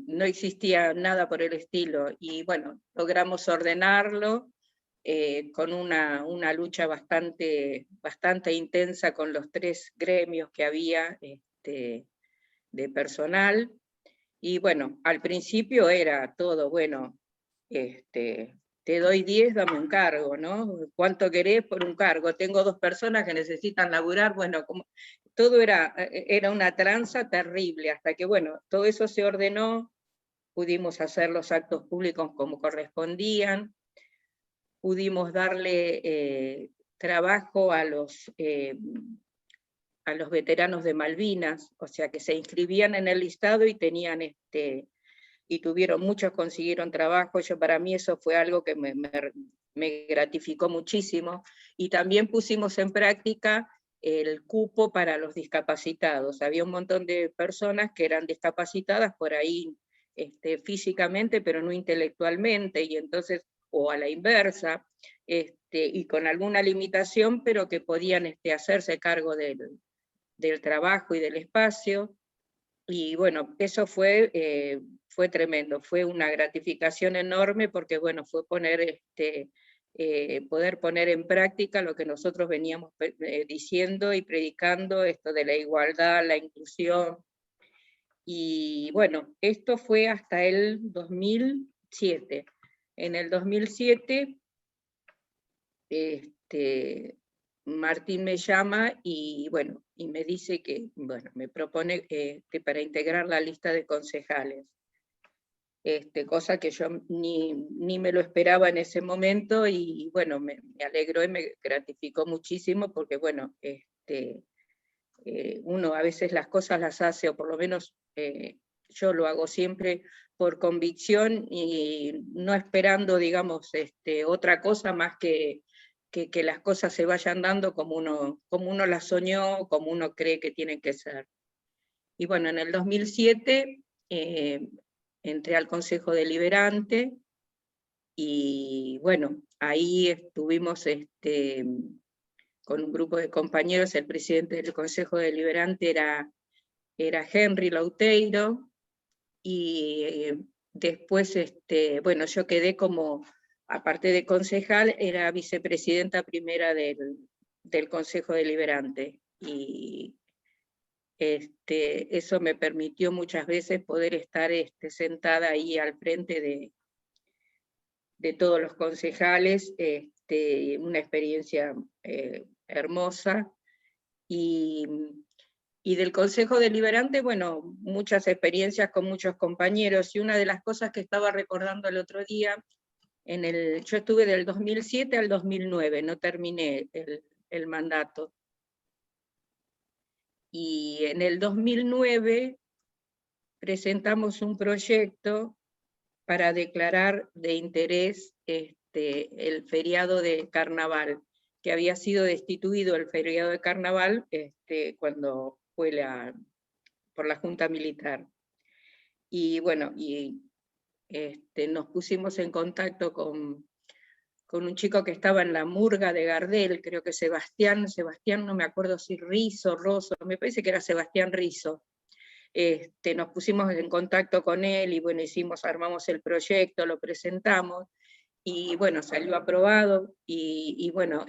No existía nada por el estilo, y bueno, logramos ordenarlo con una lucha bastante intensa con los 3 gremios que había de personal, y bueno, al principio era todo, bueno, te doy 10, dame un cargo, ¿no? ¿Cuánto querés por un cargo? Tengo 2 personas que necesitan laburar, bueno, todo era una tranza terrible, hasta que, bueno, todo eso se ordenó, pudimos hacer los actos públicos como correspondían, pudimos darle trabajo a los veteranos de Malvinas, o sea, que se inscribían en el listado y tenían y muchos consiguieron trabajo. Para mí eso fue algo que me gratificó muchísimo, y también pusimos en práctica el cupo para los discapacitados. Había un montón de personas que eran discapacitadas por ahí físicamente, pero no intelectualmente, y entonces, o a la inversa, y con alguna limitación, pero que podían hacerse cargo del trabajo y del espacio. Y bueno, eso fue tremendo, fue una gratificación enorme, porque bueno, fue poner poder poner en práctica lo que nosotros veníamos diciendo y predicando, esto de la igualdad, la inclusión. Y bueno, esto fue hasta el 2007. En el 2007, Martín me llama y bueno, y me dice que, bueno, me propone que para integrar la lista de concejales. Cosa que yo ni me lo esperaba en ese momento, y bueno, me alegró y me gratificó muchísimo, porque bueno, uno a veces las cosas las hace, o por lo menos yo lo hago siempre por convicción, y no esperando, digamos, otra cosa más que las cosas se vayan dando como uno las soñó, como uno cree que tienen que ser. Y bueno, en el 2007 entré al Consejo Deliberante, y bueno, ahí estuvimos con un grupo de compañeros. El presidente del Consejo Deliberante era Henry Lauteiro, y después, bueno, yo quedé como, aparte de concejal, era vicepresidenta primera del Consejo Deliberante, y eso me permitió muchas veces poder estar sentada ahí al frente de todos los concejales, una experiencia hermosa. Y del Consejo Deliberante, bueno, muchas experiencias con muchos compañeros, y una de las cosas que estaba recordando el otro día, yo estuve del 2007 al 2009, no terminé el mandato. Y en el 2009 presentamos un proyecto para declarar de interés el feriado de Carnaval, que había sido destituido el feriado de Carnaval cuando fue por la Junta Militar. Y bueno, nos pusimos en contacto con un chico que estaba en la murga de Gardel, creo que Sebastián, no me acuerdo si Rizo, Rosso, me parece que era Sebastián Rizo. Nos pusimos en contacto con él, y bueno, armamos el proyecto, lo presentamos, y bueno, salió aprobado, y bueno,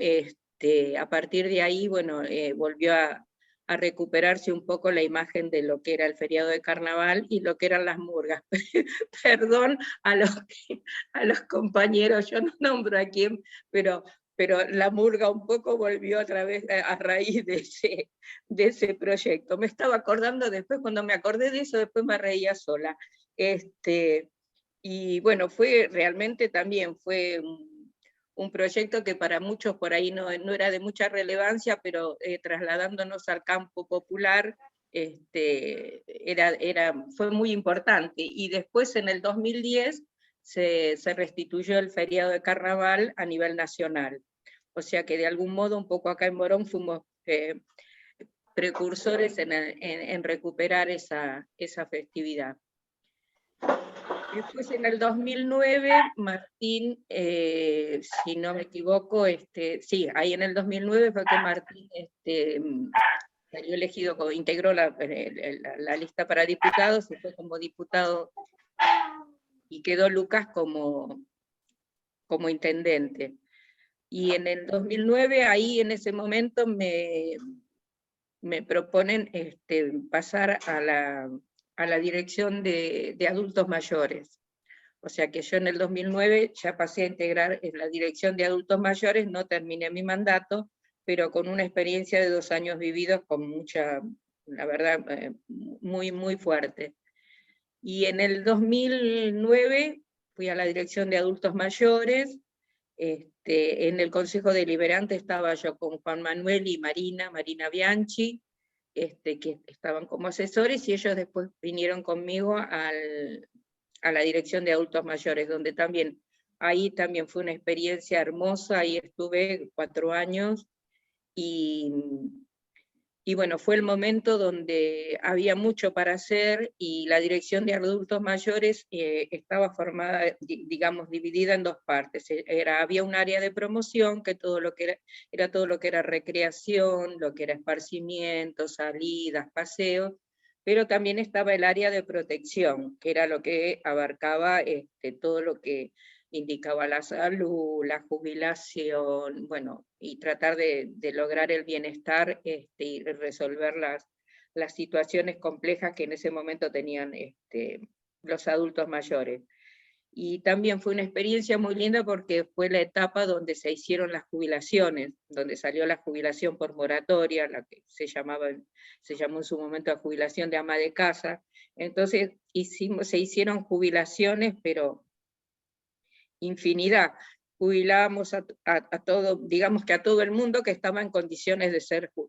a partir de ahí, bueno, volvió a recuperarse un poco la imagen de lo que era el feriado de Carnaval y lo que eran las murgas. Perdón a los compañeros, yo no nombro a quién, pero la murga un poco volvió otra vez a raíz de ese proyecto. Me estaba acordando después, cuando me acordé de eso, después me reía sola. Y bueno, realmente también fue un proyecto que para muchos por ahí no era de mucha relevancia, pero trasladándonos al campo popular, fue muy importante. Y después, en el 2010, se restituyó el feriado de Carnaval a nivel nacional. O sea que de algún modo, un poco acá en Morón, fuimos precursores en recuperar esa festividad. Después, en el 2009, Martín, si no me equivoco, sí, ahí en el 2009 fue que Martín salió elegido, integró la lista para diputados, y fue como diputado, y quedó Lucas como intendente. Y en el 2009, ahí en ese momento, me proponen pasar a la dirección de adultos mayores. O sea que yo en el 2009 ya pasé a integrar en la dirección de adultos mayores, no terminé mi mandato, pero con una experiencia de 2 años vividos con mucha, la verdad, muy, muy fuerte. Y en el 2009 fui a la dirección de adultos mayores. En el Consejo Deliberante estaba yo con Juan Manuel y Marina Bianchi, que estaban como asesores, y ellos después vinieron conmigo a la dirección de adultos mayores, donde también Ahí también fue una experiencia hermosa, ahí estuve 4 años, y bueno, fue el momento donde había mucho para hacer, y la dirección de adultos mayores estaba formada, digamos, dividida en 2 partes. Había un área de promoción, que todo lo que era todo lo que era recreación, lo que era esparcimiento, salidas, paseos, pero también estaba el área de protección, que era lo que abarcaba todo lo que indicaba la salud, la jubilación, bueno, y tratar de lograr el bienestar y resolver las situaciones complejas que en ese momento tenían los adultos mayores. Y también fue una experiencia muy linda porque fue la etapa donde se hicieron las jubilaciones, donde salió la jubilación por moratoria, la que se llamó en su momento la jubilación de ama de casa. Entonces se hicieron jubilaciones, pero infinidad. Jubilábamos a todo, digamos que a todo el mundo que estaba en condiciones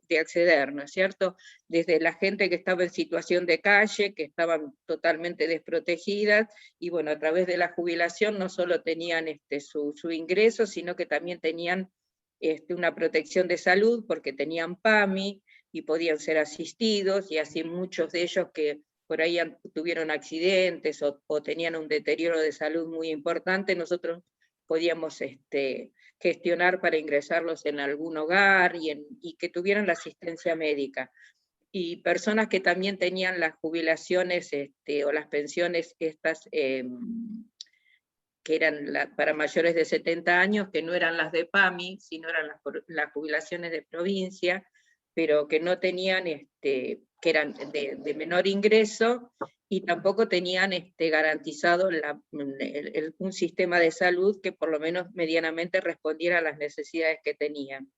de acceder, ¿no es cierto? Desde la gente que estaba en situación de calle, que estaban totalmente desprotegidas, y bueno, a través de la jubilación no solo tenían su ingreso, sino que también tenían una protección de salud, porque tenían PAMI, y podían ser asistidos, y así muchos de ellos que por ahí tuvieron accidentes o tenían un deterioro de salud muy importante, nosotros podíamos gestionar para ingresarlos en algún hogar y que tuvieran la asistencia médica. Y personas que también tenían las jubilaciones o las pensiones estas que eran para mayores de 70 años, que no eran las de PAMI, sino eran las jubilaciones de provincia, pero que no tenían, que eran de menor ingreso, y tampoco tenían garantizado un sistema de salud que por lo menos medianamente respondiera a las necesidades que tenían.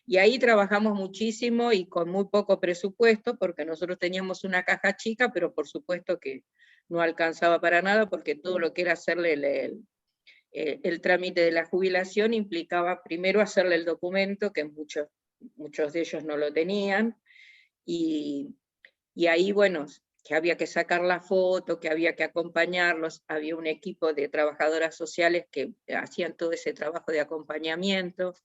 Y ahí trabajamos muchísimo y con muy poco presupuesto, porque nosotros teníamos una caja chica, pero por supuesto que no alcanzaba para nada, porque todo lo que era hacerle el trámite de la jubilación implicaba primero hacerle el documento, que muchos de ellos no lo tenían, y ahí, bueno, que había que sacar la foto, que había que acompañarlos, había un equipo de trabajadoras sociales que hacían todo ese trabajo de acompañamiento,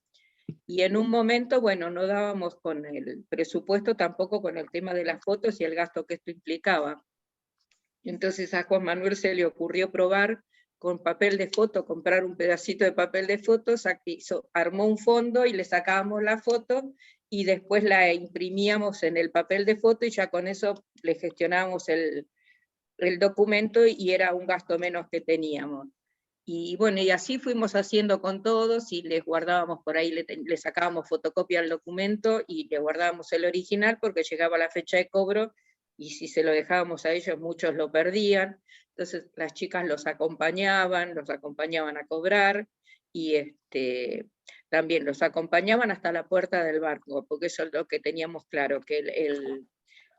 y en un momento, bueno, no dábamos con el presupuesto, tampoco con el tema de las fotos y el gasto que esto implicaba. Entonces a Juan Manuel se le ocurrió probar con papel de foto, comprar un pedacito de papel de fotos, armó un fondo y le sacábamos la foto, y después la imprimíamos en el papel de foto, y ya con eso le gestionábamos el documento, y era un gasto menos que teníamos. Y bueno, y así fuimos haciendo con todos, y les guardábamos por ahí, le sacábamos fotocopia al documento, y le guardábamos el original, porque llegaba la fecha de cobro, y si se lo dejábamos a ellos, muchos lo perdían. Entonces las chicas los acompañaban a cobrar, y también los acompañaban hasta la puerta del banco, porque eso es lo que teníamos claro, que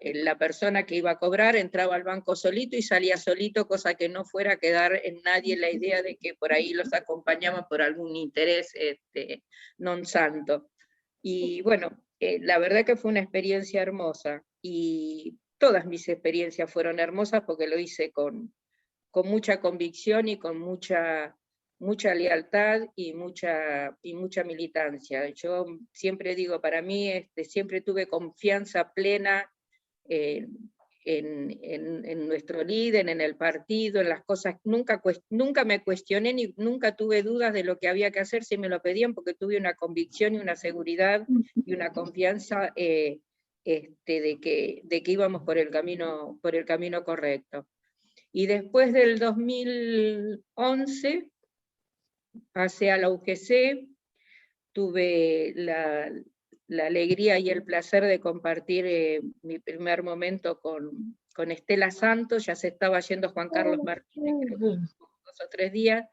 la persona que iba a cobrar entraba al banco solito y salía solito, cosa que no fuera a quedar en nadie la idea de que por ahí los acompañaban por algún interés non santo. Y bueno, la verdad que fue una experiencia hermosa, y todas mis experiencias fueron hermosas porque lo hice con mucha convicción y con mucha lealtad y mucha militancia. Yo siempre digo, para mí siempre tuve confianza plena en nuestro líder, en el partido, en las cosas. Nunca me cuestioné, ni nunca tuve dudas de lo que había que hacer si me lo pedían, porque tuve una convicción y una seguridad y una confianza de que íbamos por el camino correcto. Y después del 2011 pasé a la UGC, tuve la alegría y el placer de compartir mi primer momento con Estela Santos. Ya se estaba yendo Juan Carlos Martínez, creo que 2 o 3 días,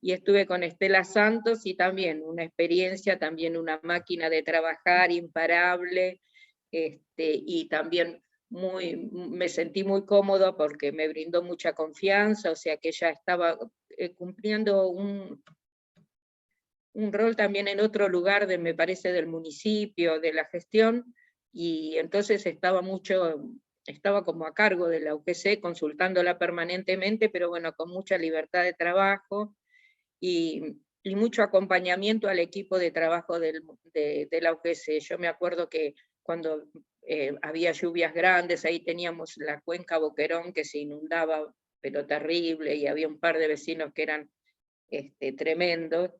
y estuve con Estela Santos, y también una experiencia, también una máquina de trabajar imparable, y también me sentí muy cómodo porque me brindó mucha confianza, o sea que ella estaba cumpliendo un rol también en otro lugar, me parece, del municipio, de la gestión, y entonces estaba como a cargo de la UGC, consultándola permanentemente, pero bueno, con mucha libertad de trabajo, y mucho acompañamiento al equipo de trabajo de la UGC. Yo me acuerdo que cuando había lluvias grandes, ahí teníamos la cuenca Boquerón que se inundaba, pero terrible, y había un par de vecinos que eran tremendos,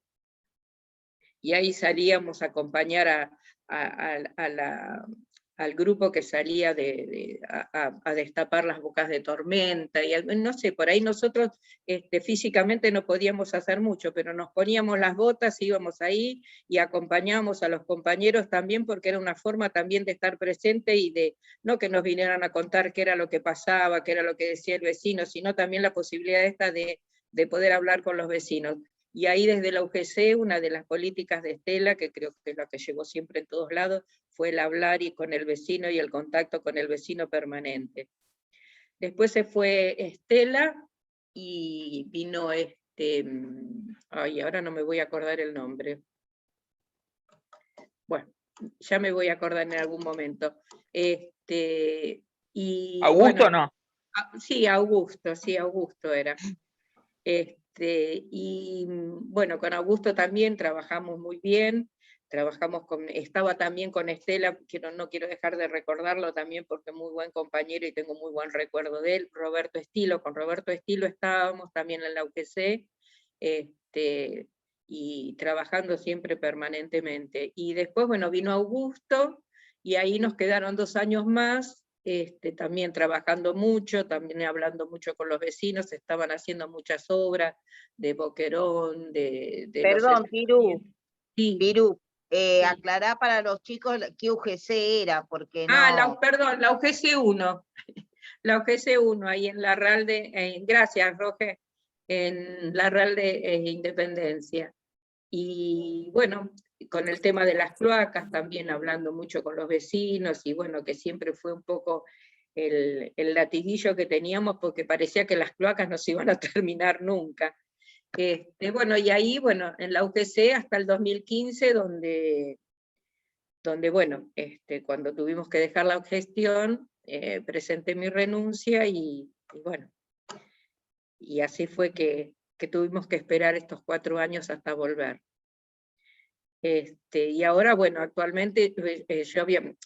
y ahí salíamos a acompañar al grupo que salía a destapar las bocas de tormenta, y no sé, por ahí nosotros físicamente no podíamos hacer mucho, pero nos poníamos las botas, íbamos ahí y acompañábamos a los compañeros también, porque era una forma también de estar presente y de no que nos vinieran a contar qué era lo que pasaba, qué era lo que decía el vecino, sino también la posibilidad esta de poder hablar con los vecinos. Y ahí desde la UGC, una de las políticas de Estela, que creo que es la que llevó siempre en todos lados, fue el hablar con el vecino y el contacto con el vecino permanente. Después se fue Estela y vino ay, ahora no me voy a acordar el nombre. Bueno, ya me voy a acordar en algún momento. Y, ¿Augusto bueno, no? Sí, Augusto era. Y bueno, con Augusto también trabajamos muy bien, estaba también con Estela, que no quiero dejar de recordarlo también porque es muy buen compañero y tengo muy buen recuerdo de él, Roberto Estilo, con Roberto Estilo estábamos también en la UGC, y trabajando siempre permanentemente. Y después, bueno, vino Augusto, y ahí nos quedaron 2 años más, también trabajando mucho, también hablando mucho con los vecinos, estaban haciendo muchas obras de Boquerón, de Perdón, Piru, Piru, aclará para los chicos qué UGC era, porque no... perdón, la UGC 1, la UGC 1, ahí en la RAL de, gracias Roger, en la RAL de Independencia. Y bueno, con el tema de las cloacas también hablando mucho con los vecinos, y bueno, que siempre fue un poco el latiguillo que teníamos, porque parecía que las cloacas no se iban a terminar nunca. Bueno, y ahí, bueno, en la UGC hasta el 2015, donde bueno, cuando tuvimos que dejar la gestión, presenté mi renuncia, y bueno, y así fue que tuvimos que esperar estos 4 años hasta volver. Y ahora, bueno, actualmente yo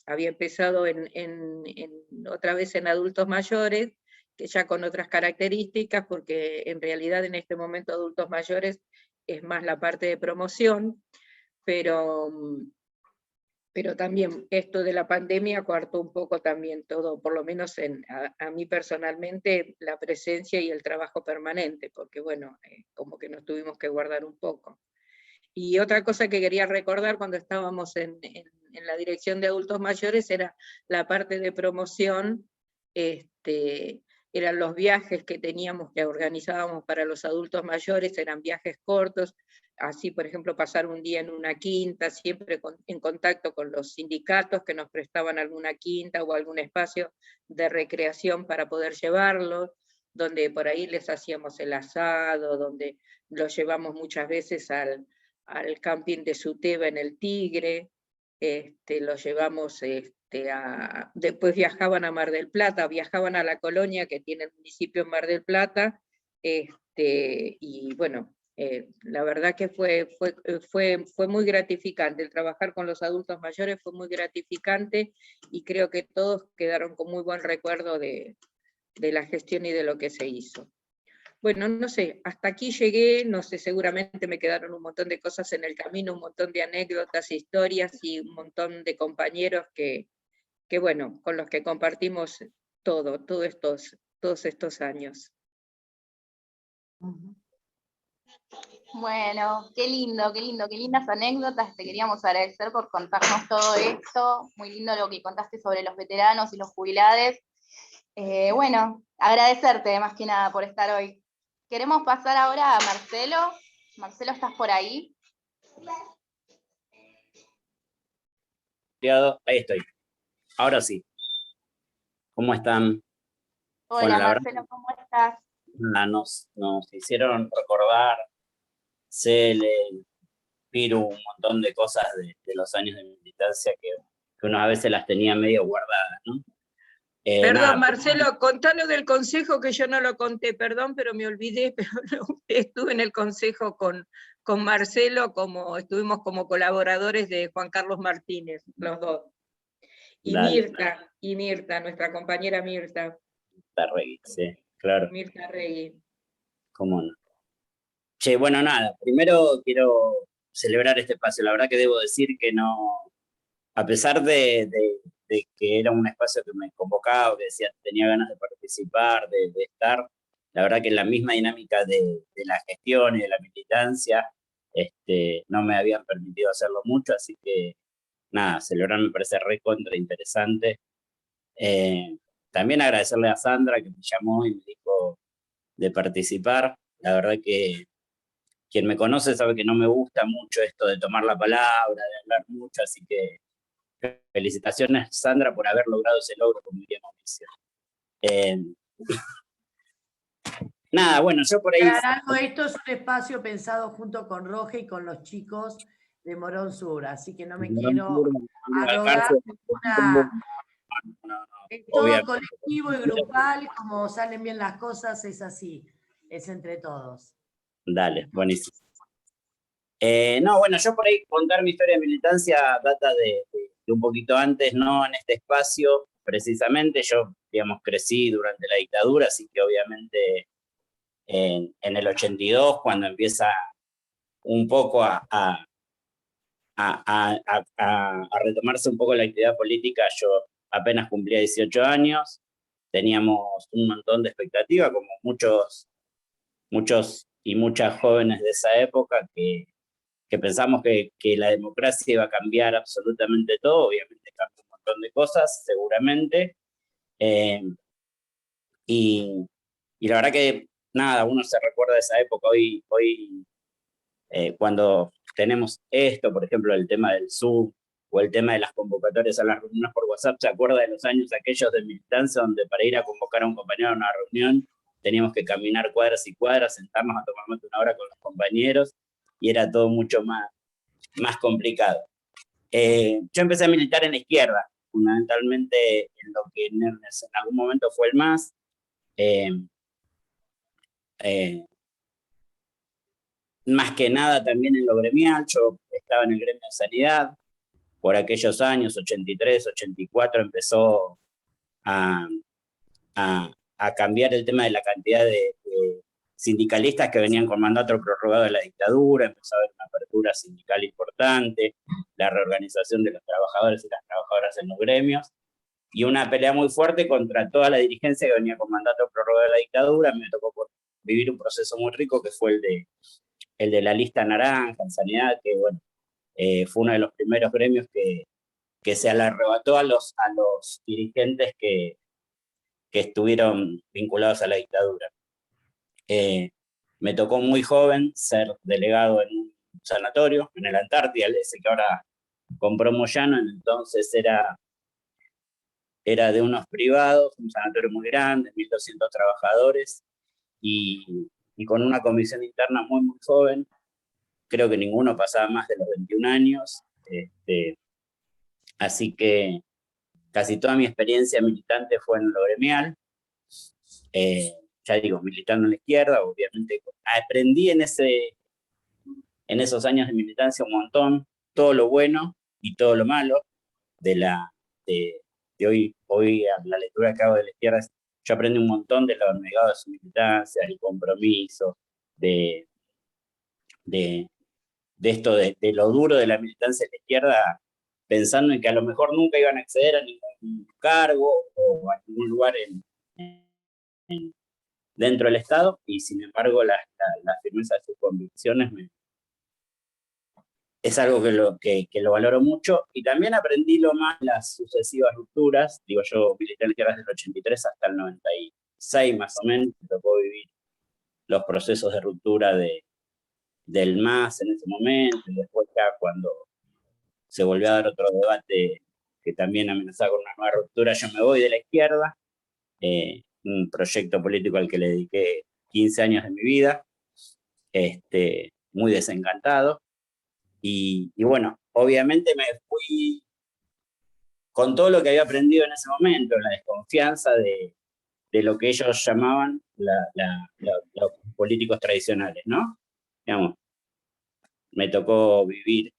había empezado otra vez en adultos mayores, que ya con otras características, porque en realidad en este momento adultos mayores es más la parte de promoción, pero también esto de la pandemia coartó un poco también todo, por lo menos a mí personalmente, la presencia y el trabajo permanente, porque bueno, como que nos tuvimos que guardar un poco. Y otra cosa que quería recordar cuando estábamos en la dirección de adultos mayores era la parte de promoción, eran los viajes que organizábamos para los adultos mayores, eran viajes cortos, así por ejemplo pasar un día en una quinta, siempre en contacto con los sindicatos que nos prestaban alguna quinta o algún espacio de recreación para poder llevarlos, donde por ahí les hacíamos el asado, donde los llevamos muchas veces al camping de Suteba en el Tigre, los llevamos después viajaban a Mar del Plata, viajaban a la colonia que tiene el municipio en Mar del Plata, y bueno, la verdad que fue muy gratificante, el trabajar con los adultos mayores fue muy gratificante, y creo que todos quedaron con muy buen recuerdo de la gestión y de lo que se hizo. Bueno, no sé, hasta aquí llegué, no sé, seguramente me quedaron un montón de cosas en el camino, un montón de anécdotas, historias y un montón de compañeros que bueno, con los que compartimos todos estos años. Bueno, qué lindo, qué lindas anécdotas. Te queríamos agradecer por contarnos todo esto. Muy lindo lo que contaste sobre los veteranos y los jubilados. Bueno, agradecerte más que nada por estar hoy. Queremos pasar ahora a Marcelo. Marcelo, ¿estás por ahí? Ahí estoy. Ahora sí. ¿Cómo están? Hola, bueno, Marcelo, ¿cómo estás? Nos hicieron recordar, Cele, Piru, un montón de cosas de los años de militancia que uno a veces las tenía medio guardadas, ¿no? Perdón, Nada, Marcelo, contalo del consejo que yo no lo conté, perdón, pero me olvidé, pero estuve en el consejo con Marcelo, estuvimos como colaboradores de Juan Carlos Martínez, los dos. Y dale, Mirta, nuestra compañera Mirta. Regui, sí, claro, Mirta Regui. cómo no. Che, bueno, nada, primero quiero celebrar este espacio. La verdad que debo decir que no, a pesar de que era un espacio que me convocaba, que decía tenía ganas de participar, de estar, la verdad que la misma dinámica de la gestión y de la militancia no me habían permitido hacerlo mucho, así que nada, celebrar me parece recontra interesante. También agradecerle a Sandra que me llamó y me dijo de participar. La verdad que quien me conoce sabe que no me gusta mucho esto de tomar la palabra, de hablar mucho, así que felicitaciones, Sandra, por haber logrado ese logro, como diría Mauricio. Nada, bueno, yo por ahí... Esto es un espacio pensado junto con Roge y con los chicos de Morón Sur, así que no me quiero arrogar es todo colectivo y grupal, como salen bien las cosas, es así, es entre todos. Dale, buenísimo. No, bueno, yo por ahí contar mi historia de militancia data de un poquito antes, no en este espacio, precisamente. Yo, digamos, crecí durante la dictadura, así que obviamente en el 82, cuando empieza un poco a retomarse un poco la actividad política, yo apenas cumplía 18 años, teníamos un montón de expectativas, como muchos y muchas jóvenes de esa época que pensamos que la democracia iba a cambiar absolutamente todo. Obviamente cambió un montón de cosas, seguramente, y la verdad que nada, uno se recuerda de esa época. Hoy cuando tenemos esto, por ejemplo, el tema del Zoom o el tema de las convocatorias a las reuniones por WhatsApp, se acuerda de los años aquellos de militancia donde para ir a convocar a un compañero a una reunión teníamos que caminar cuadras y cuadras, sentarnos a tomar una hora con los compañeros, y era todo mucho más complicado. Yo empecé a militar en la izquierda, fundamentalmente en lo que en algún momento fue el MAS. Más que nada también en lo gremial. Yo estaba en el gremio de sanidad. Por aquellos años, 83, 84, empezó a cambiar el tema de la cantidad de sindicalistas que venían con mandato prorrogado de la dictadura. Empezó a haber una apertura sindical importante, la reorganización de los trabajadores y las trabajadoras en los gremios, y una pelea muy fuerte contra toda la dirigencia que venía con mandato prorrogado de la dictadura. Me tocó vivir un proceso muy rico que fue el de la lista naranja en sanidad, que bueno, fue uno de los primeros gremios que se le arrebató a los dirigentes que estuvieron vinculados a la dictadura. Me tocó muy joven ser delegado en un sanatorio, en el Antártida, ese que ahora compró Moyano. Entonces era de unos privados, un sanatorio muy grande, 1.200 trabajadores, y con una comisión interna muy, muy joven. Creo que ninguno pasaba más de los 21 años. Así que casi toda mi experiencia militante fue en lo gremial. Ya digo, militando en la izquierda, obviamente aprendí en esos años de militancia un montón, todo lo bueno y todo lo malo de hoy a la lectura que hago de la izquierda. Yo aprendí un montón de lo abnegado de su militancia, el compromiso, de esto de lo duro de la militancia de la izquierda, pensando en que a lo mejor nunca iban a acceder a ningún cargo o a ningún lugar dentro del Estado, y sin embargo la firmeza de sus convicciones es algo que lo valoro mucho. Y también aprendí lo más las sucesivas rupturas. Digo, yo milité en la izquierda desde el 83 hasta el 96 más o menos. Me tocó vivir los procesos de ruptura del MAS en ese momento, y después ya cuando se volvió a dar otro debate que también amenazaba con una nueva ruptura, yo me voy de la izquierda, un proyecto político al que le dediqué 15 años de mi vida, muy desencantado, y bueno, obviamente me fui con todo lo que había aprendido en ese momento, la desconfianza de lo que ellos llamaban los políticos tradicionales, ¿no? Digamos, me tocó vivir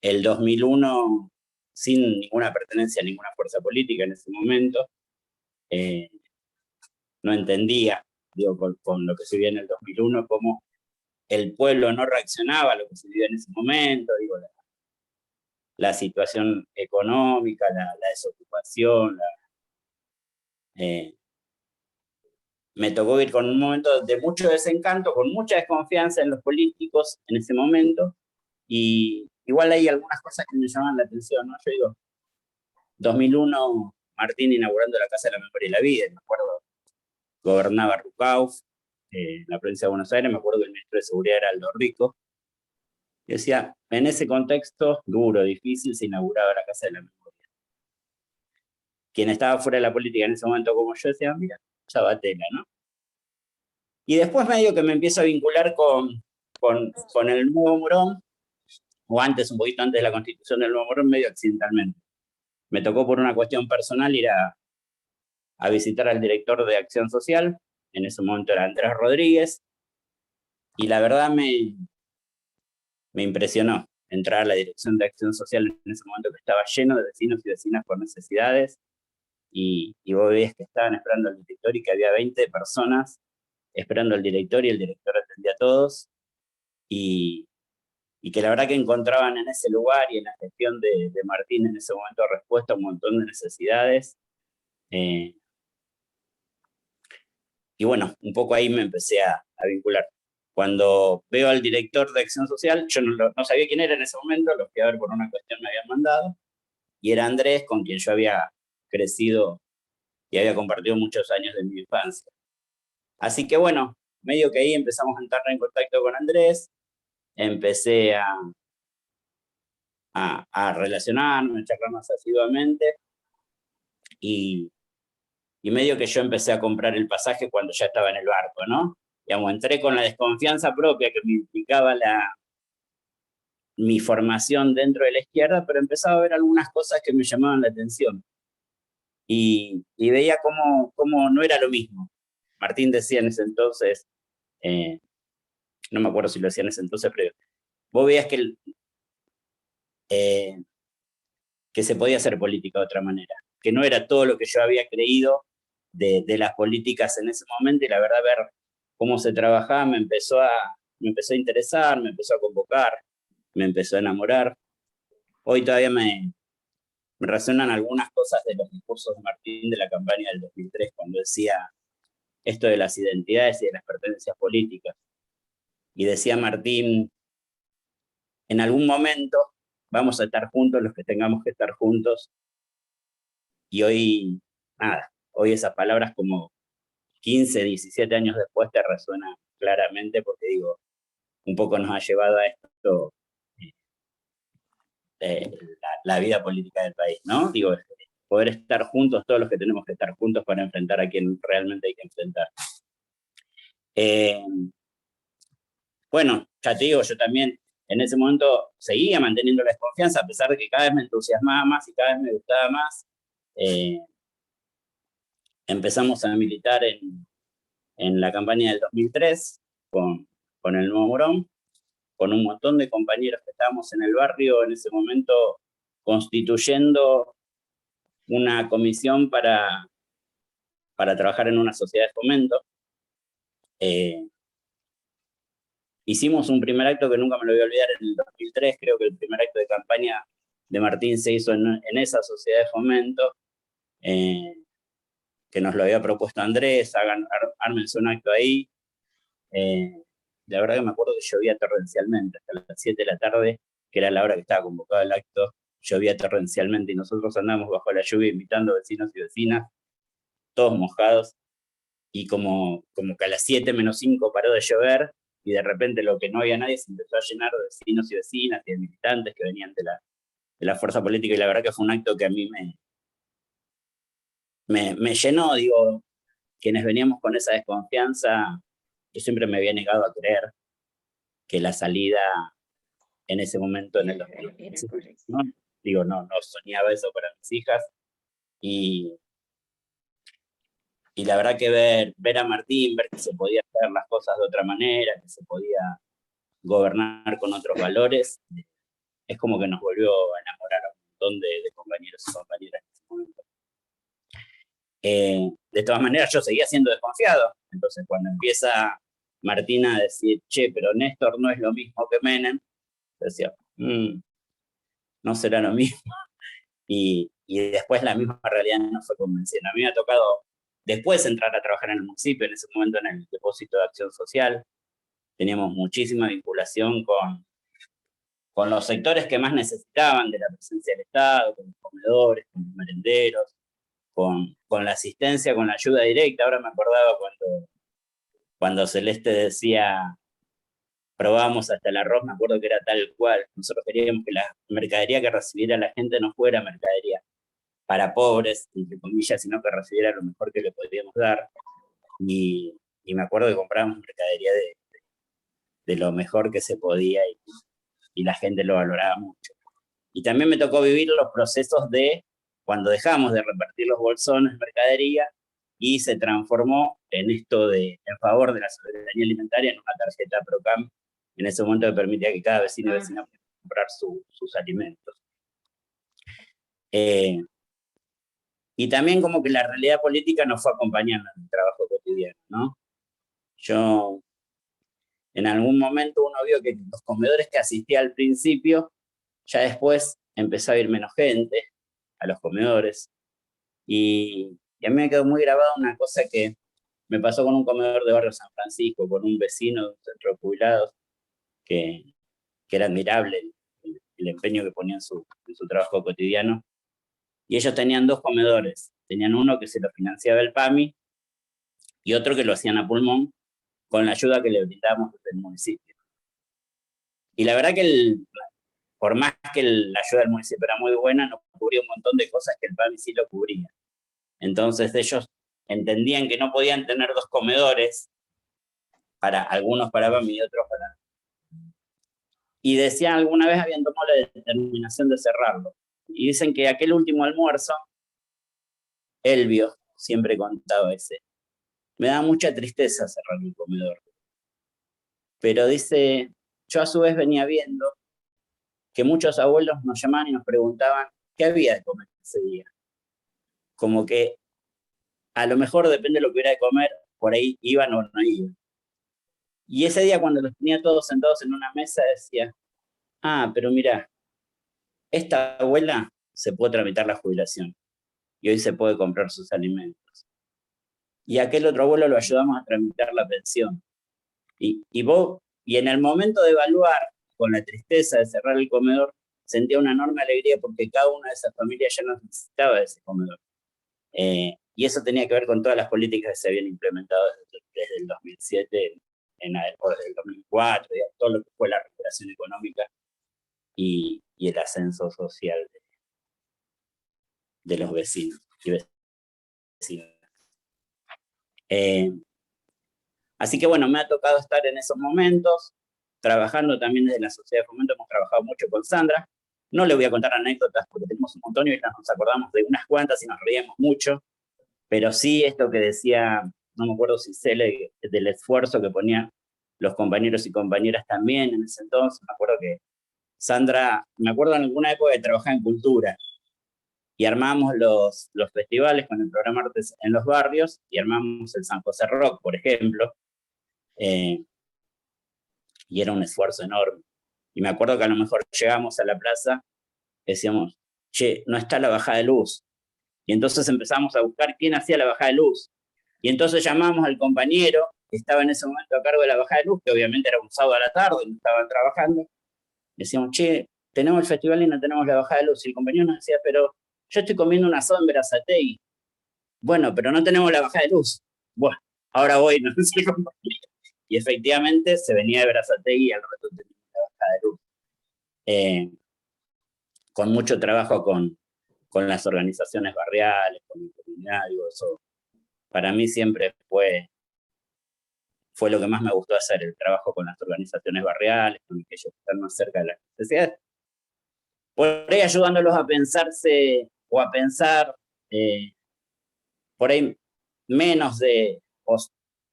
el 2001 sin ninguna pertenencia a ninguna fuerza política en ese momento. No entendía, digo, con lo que se vivía en el 2001, cómo el pueblo no reaccionaba a lo que se vivía en ese momento, digo, la situación económica, la desocupación, me tocó ir con un momento de mucho desencanto, con mucha desconfianza en los políticos en ese momento, y igual hay algunas cosas que me llaman la atención, ¿no? Yo digo, 2001, Martín inaugurando la Casa de la Memoria y la Vida, me acuerdo, gobernaba Rucauf, en la provincia de Buenos Aires, me acuerdo que el ministro de Seguridad era Aldo Rico, y decía, en ese contexto duro, difícil, se inauguraba la Casa de la Memoria. Quien estaba fuera de la política en ese momento como yo decía, mira, Sabatella, ¿no? Y después medio que me empiezo a vincular con el Nuevo Morón, o antes, un poquito antes de la constitución del Nuevo Morón, medio accidentalmente. Me tocó por una cuestión personal ir a visitar al director de Acción Social, en ese momento era Andrés Rodríguez, y la verdad me impresionó entrar a la dirección de Acción Social en ese momento que estaba lleno de vecinos y vecinas con necesidades, y vos veías que estaban esperando al director y que había 20 personas esperando al director y el director atendía a todos, y que la verdad que encontraban en ese lugar y en la gestión de Martín en ese momento respuesta a un montón de necesidades. Y bueno, un poco ahí me empecé a vincular. Cuando veo al director de Acción Social, yo no sabía quién era en ese momento, lo fui a ver por una cuestión me habían mandado, y era Andrés, con quien yo había crecido y había compartido muchos años de mi infancia. Así que bueno, medio que ahí empezamos a entrar en contacto con Andrés, empecé a relacionarme, a charlar más asiduamente, y medio que yo empecé a comprar el pasaje cuando ya estaba en el barco, ¿no? Digamos, entré con la desconfianza propia que me implicaba mi formación dentro de la izquierda, pero empezaba a ver algunas cosas que me llamaban la atención. Y veía cómo no era lo mismo. Martín decía en ese entonces, no me acuerdo si lo decía en ese entonces, pero vos veías que se podía hacer política de otra manera, que no era todo lo que yo había creído de las políticas en ese momento, y la verdad ver cómo se trabajaba me empezó a interesar, me empezó a convocar, me empezó a enamorar. Hoy todavía me resuenan algunas cosas de los discursos de Martín de la campaña del 2003, cuando decía esto de las identidades y de las pertenencias políticas. Y decía Martín, en algún momento vamos a estar juntos los que tengamos que estar juntos. Y hoy, nada, hoy esas palabras como 15, 17 años después te resuenan claramente, porque digo, un poco nos ha llevado a esto la vida política del país, ¿no? Digo, poder estar juntos, todos los que tenemos que estar juntos para enfrentar a quien realmente hay que enfrentar. Bueno, ya te digo, yo también en ese momento seguía manteniendo la desconfianza, a pesar de que cada vez me entusiasmaba más y cada vez me gustaba más. Empezamos a militar en la campaña del 2003 con el Nuevo Morón, con un montón de compañeros que estábamos en el barrio en ese momento constituyendo una comisión para trabajar en una sociedad de fomento. Hicimos un primer acto que nunca me lo voy a olvidar en el 2003, creo que el primer acto de campaña de Martín se hizo en esa sociedad de fomento, que nos lo había propuesto Andrés, ármense un acto ahí. La verdad que me acuerdo que llovía torrencialmente, hasta las 7 de la tarde, que era la hora que estaba convocado el acto, llovía torrencialmente y nosotros andamos bajo la lluvia invitando vecinos y vecinas, todos mojados, y como que a las 7 menos 5 paró de llover, y de repente lo que no había nadie se empezó a llenar de vecinos y vecinas y de militantes que venían de la fuerza política, y la verdad que fue un acto que a mí me llenó. Digo, quienes veníamos con esa desconfianza, yo siempre me había negado a creer que la salida en ese momento, en el 2015, ¿no? digo, no soñaba eso para mis hijas. Y la verdad que ver a Martín, ver que se podía hacer las cosas de otra manera, que se podía gobernar con otros valores, es como que nos volvió a enamorar a un montón de compañeros y compañeras en ese momento. De todas maneras, yo seguía siendo desconfiado. Entonces, cuando empieza Martina a decir, che, pero Néstor no es lo mismo que Menem, decía, no será lo mismo. Y después la misma realidad nos fue convenciendo. A mí me ha tocado después entrar a trabajar en el municipio, en ese momento en el Depósito de Acción Social. Teníamos muchísima vinculación con los sectores que más necesitaban de la presencia del Estado, con los comedores, con los merenderos, con la asistencia, con la ayuda directa. Ahora me acordaba cuando Celeste decía, probábamos hasta el arroz, me acuerdo que era tal cual. Nosotros queríamos que la mercadería que recibiera la gente no fuera mercadería para pobres, entre comillas, sino que recibiera lo mejor que le podíamos dar. Y me acuerdo que comprábamos mercadería de lo mejor que se podía y la gente lo valoraba mucho. Y también me tocó vivir los procesos de cuando dejamos de repartir los bolsones de mercadería y se transformó en esto en favor de la soberanía alimentaria en una tarjeta PROCAM, en ese momento que permitía que cada vecino y vecina pudiera comprar sus alimentos. Y también como que la realidad política nos fue acompañando en el trabajo cotidiano, ¿no? Yo, en algún momento uno vio que los comedores que asistía al principio, ya después empezó a ir menos gente a los comedores. Y a mí me quedó muy grabada una cosa que me pasó con un comedor de Barrio San Francisco, con un vecino de un centro de jubilados, que era admirable el empeño que ponía en su trabajo cotidiano. Y ellos tenían 2 comedores. Tenían uno que se lo financiaba el PAMI y otro que lo hacían a pulmón con la ayuda que le brindábamos desde el municipio. Y la verdad que por más que la ayuda del municipio era muy buena, no cubría un montón de cosas que el PAMI sí lo cubría. Entonces ellos entendían que no podían tener 2 comedores, algunos para PAMI y otros para... Y decían, alguna vez habían tomado la determinación de cerrarlo. Y dicen que aquel último almuerzo, Elvio siempre contaba ese, me da mucha tristeza cerrar el comedor. Pero dice, yo a su vez venía viendo que muchos abuelos nos llamaban y nos preguntaban qué había de comer ese día. Como que a lo mejor depende de lo que hubiera de comer, por ahí iban o no iban. Y ese día cuando los tenía todos sentados en una mesa decía, pero mira, esta abuela se puede tramitar la jubilación y hoy se puede comprar sus alimentos. Y aquel otro abuelo lo ayudamos a tramitar la pensión. Y en el momento de evaluar, con la tristeza de cerrar el comedor, sentía una enorme alegría porque cada una de esas familias ya no necesitaba de ese comedor. Y eso tenía que ver con todas las políticas que se habían implementado desde el 2007 o desde el 2004, todo lo que fue la recuperación económica y el ascenso social de los vecinos y vecinas. Así que bueno, me ha tocado estar en esos momentos, trabajando también desde la Sociedad de Fomento, hemos trabajado mucho con Sandra. No le voy a contar anécdotas porque tenemos un montón y nos acordamos de unas cuantas y nos reíamos mucho, pero sí esto que decía, no me acuerdo si Cele, del esfuerzo que ponían los compañeros y compañeras también en ese entonces. Me acuerdo que Sandra, me acuerdo en alguna época de trabajar en cultura y armamos los festivales con el programa Artes en los Barrios y armamos el San José Rock, por ejemplo, y era un esfuerzo enorme. Y me acuerdo que a lo mejor llegamos a la plaza, decíamos, che, no está la bajada de luz. Y entonces empezamos a buscar quién hacía la bajada de luz. Y entonces llamamos al compañero que estaba en ese momento a cargo de la bajada de luz, que obviamente era un sábado a la tarde y no estaban trabajando. Decíamos, che, tenemos el festival y no tenemos la bajada de luz. Y el compañero nos decía, pero yo estoy comiendo un asado en Berazategui. Bueno, pero no tenemos la bajada de luz. Bueno, ahora voy, no sé cómo. Y efectivamente se venía de Berazategui y al rato teníamos la bajada de luz. Con mucho trabajo con las organizaciones barriales, con la comunidad, digo, eso para mí siempre fue lo que más me gustó hacer, el trabajo con las organizaciones barriales, con aquellos que están más cerca de las necesidades. por ahí ayudándolos a pensarse o a pensar por ahí menos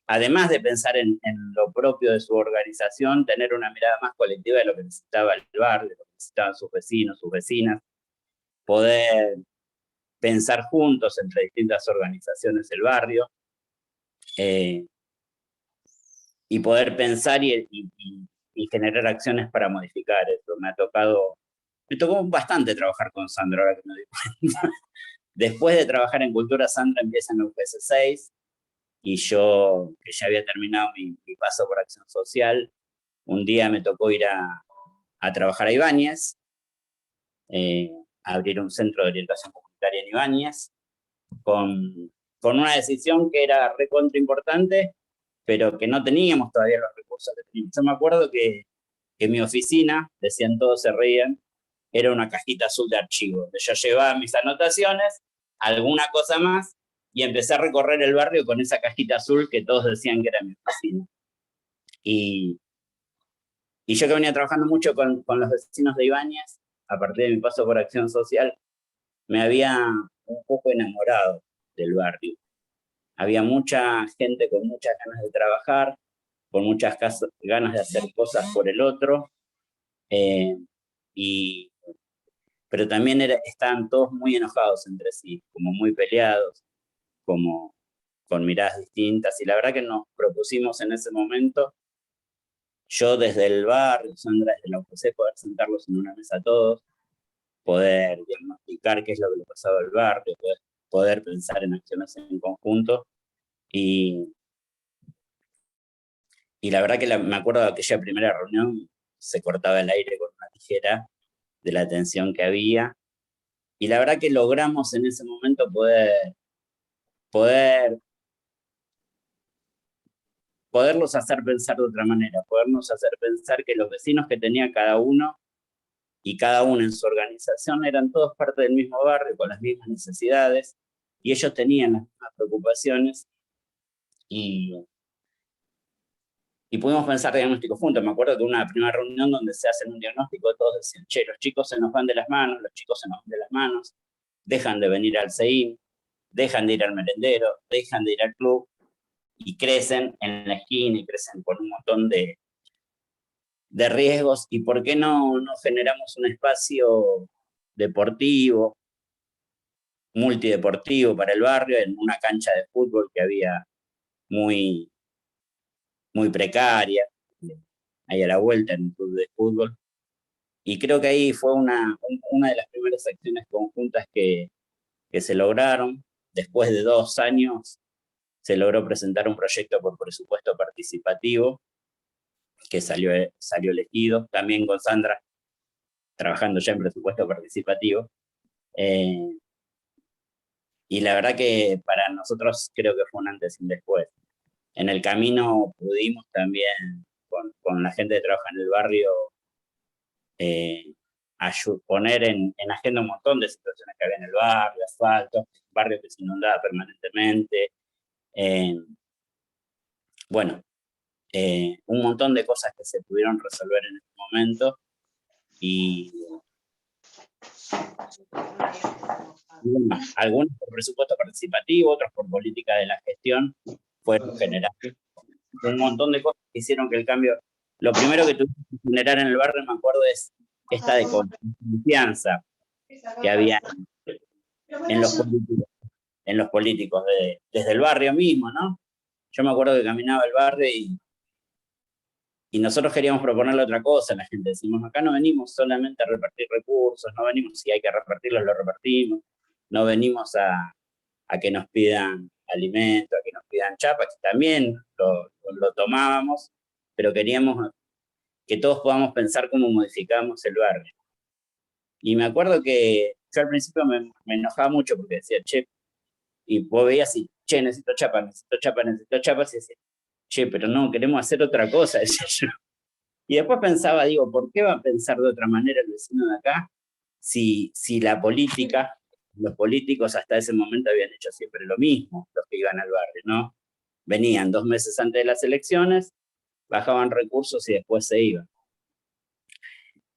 además de pensar en lo propio de su organización, tener una mirada más colectiva de lo que necesitaba el barrio, de lo que necesitaban sus vecinos, sus vecinas, poder pensar juntos entre distintas organizaciones del barrio, y poder pensar y generar acciones para modificar eso. Me tocó bastante trabajar con Sandra, ahora que me doy cuenta. Después de trabajar en Cultura, Sandra empieza en UPS 6, y yo, que ya había terminado mi paso por Acción Social, un día me tocó ir a trabajar a Ibáñez, a abrir un centro de orientación comunitaria en Ibáñez, con una decisión que era recontra importante, pero que no teníamos todavía los recursos. Yo me acuerdo que mi oficina, decían todos, se reían, era una cajita azul de archivo, donde yo llevaba mis anotaciones, alguna cosa más, y empecé a recorrer el barrio con esa cajita azul que todos decían que era mi oficina. Y yo que venía trabajando mucho con los vecinos de Ibáñez, a partir de mi paso por Acción Social, me había un poco enamorado del barrio. Había mucha gente con muchas ganas de trabajar, con muchas ganas de hacer cosas por el otro, pero también estaban todos muy enojados entre sí, como muy peleados, como con miradas distintas, y la verdad que nos propusimos en ese momento, yo desde el barrio, Sandra desde la UPC, poder sentarlos en una mesa todos, poder diagnosticar qué es lo que le pasaba al barrio, poder pensar en acciones en conjunto, y la verdad que me acuerdo de aquella primera reunión, se cortaba el aire con una tijera de la tensión que había, y la verdad que logramos en ese momento poderlos hacer pensar de otra manera, podernos hacer pensar que los vecinos que tenía cada uno y cada uno en su organización eran todos parte del mismo barrio, con las mismas necesidades, y ellos tenían las mismas preocupaciones, y pudimos pensar diagnóstico juntos. Me acuerdo que una primera reunión donde se hacen un diagnóstico, todos decían, che, los chicos se nos van de las manos, dejan de venir al CEIM, dejan de ir al merendero, dejan de ir al club, y crecen en la esquina, y crecen por un montón de riesgos. ¿Y por qué no generamos un espacio deportivo, multideportivo para el barrio, en una cancha de fútbol que había muy precaria, ahí a la vuelta en un club de fútbol? Y creo que ahí fue una de las primeras acciones conjuntas que se lograron. Después de 2 años se logró presentar un proyecto por presupuesto participativo que salió elegido, también con Sandra, trabajando ya en presupuesto participativo. Y la verdad que para nosotros creo que fue un antes y un después. En el camino pudimos también, con la gente que trabaja en el barrio, poner en agenda un montón de situaciones que había en el barrio, asfalto, barrio que se inundaba permanentemente, un montón de cosas que se pudieron resolver en ese momento, y algunos por presupuesto participativo, otros por política de la gestión, fueron generando un montón de cosas que hicieron que el cambio. Lo primero que tuvimos que generar en el barrio, me acuerdo, es esta de confianza que había en los políticos, desde el barrio mismo, ¿no? Yo me acuerdo que caminaba el barrio y nosotros queríamos proponerle otra cosa a la gente. Decimos, acá no venimos solamente a repartir recursos, no venimos, si hay que repartirlos, lo repartimos, no venimos a que nos pidan alimentos, a que nos pidan chapas, que también lo tomábamos, pero queríamos que todos podamos pensar cómo modificamos el barrio. Y me acuerdo que yo al principio me enojaba mucho porque decía, che, y vos veías así, che, necesito chapas, y decía, che, pero no, queremos hacer otra cosa, decía yo. Y después pensaba, digo, ¿por qué va a pensar de otra manera el vecino de acá si la política, los políticos hasta ese momento habían hecho siempre lo mismo, los que iban al barrio, ¿no? Venían 2 meses antes de las elecciones, bajaban recursos y después se iban.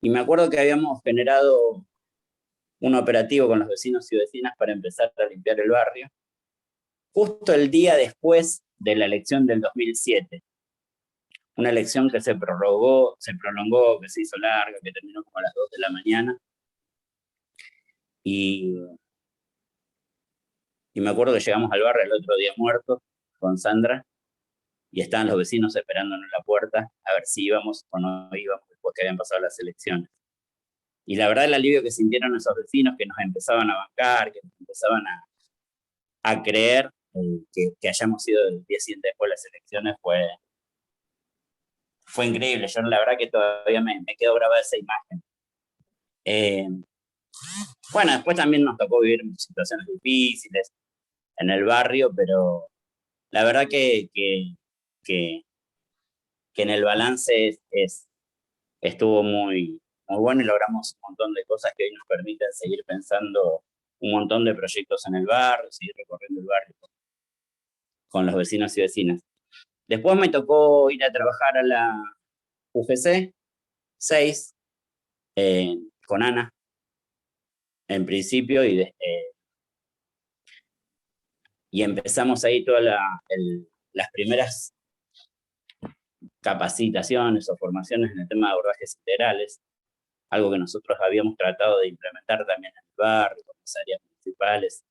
Y me acuerdo que habíamos generado un operativo con los vecinos y vecinas para empezar a limpiar el barrio, justo el día después de la elección del 2007. Una elección que se prolongó, que se hizo larga, que terminó como a las 2 de la mañana. Y me acuerdo que llegamos al barrio el otro día muerto con Sandra, y estaban los vecinos esperándonos en la puerta a ver si íbamos o no íbamos después que habían pasado las elecciones. Y la verdad el alivio que sintieron esos vecinos que nos empezaban a bancar, que nos empezaban a creer que hayamos sido el día siguiente después de las elecciones fue increíble. Yo la verdad que todavía me quedo grabada esa imagen. Bueno, después también nos tocó vivir situaciones difíciles en el barrio, pero la verdad que en el balance estuvo muy bueno y logramos un montón de cosas que hoy nos permiten seguir pensando un montón de proyectos en el barrio, seguir recorriendo el barrio con los vecinos y vecinas. Después me tocó ir a trabajar a la UGC 6 con Ana, en principio, y empezamos ahí todas las primeras capacitaciones o formaciones en el tema de abordajes integrales, algo que nosotros habíamos tratado de implementar también en el barrio, con las áreas municipales.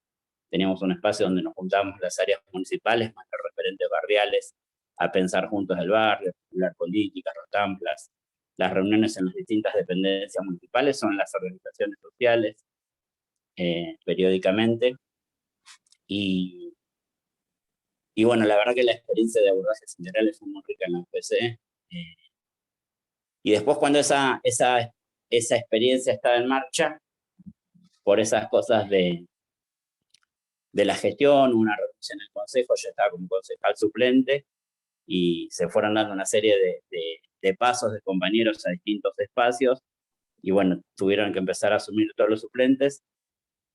Teníamos un espacio donde nos juntábamos las áreas municipales, más los referentes barriales, a pensar juntos el barrio, a hablar políticas, rotamplas. Las reuniones en las distintas dependencias municipales son las organizaciones sociales, periódicamente. Y bueno, la verdad que la experiencia de abordajes integrales fue muy rica en la UPC. Y después cuando esa experiencia estaba en marcha, por esas cosas de la gestión, una renuncia en el consejo, yo estaba como concejal suplente, y se fueron dando una serie de pasos de compañeros a distintos espacios, y bueno, tuvieron que empezar a asumir todos los suplentes.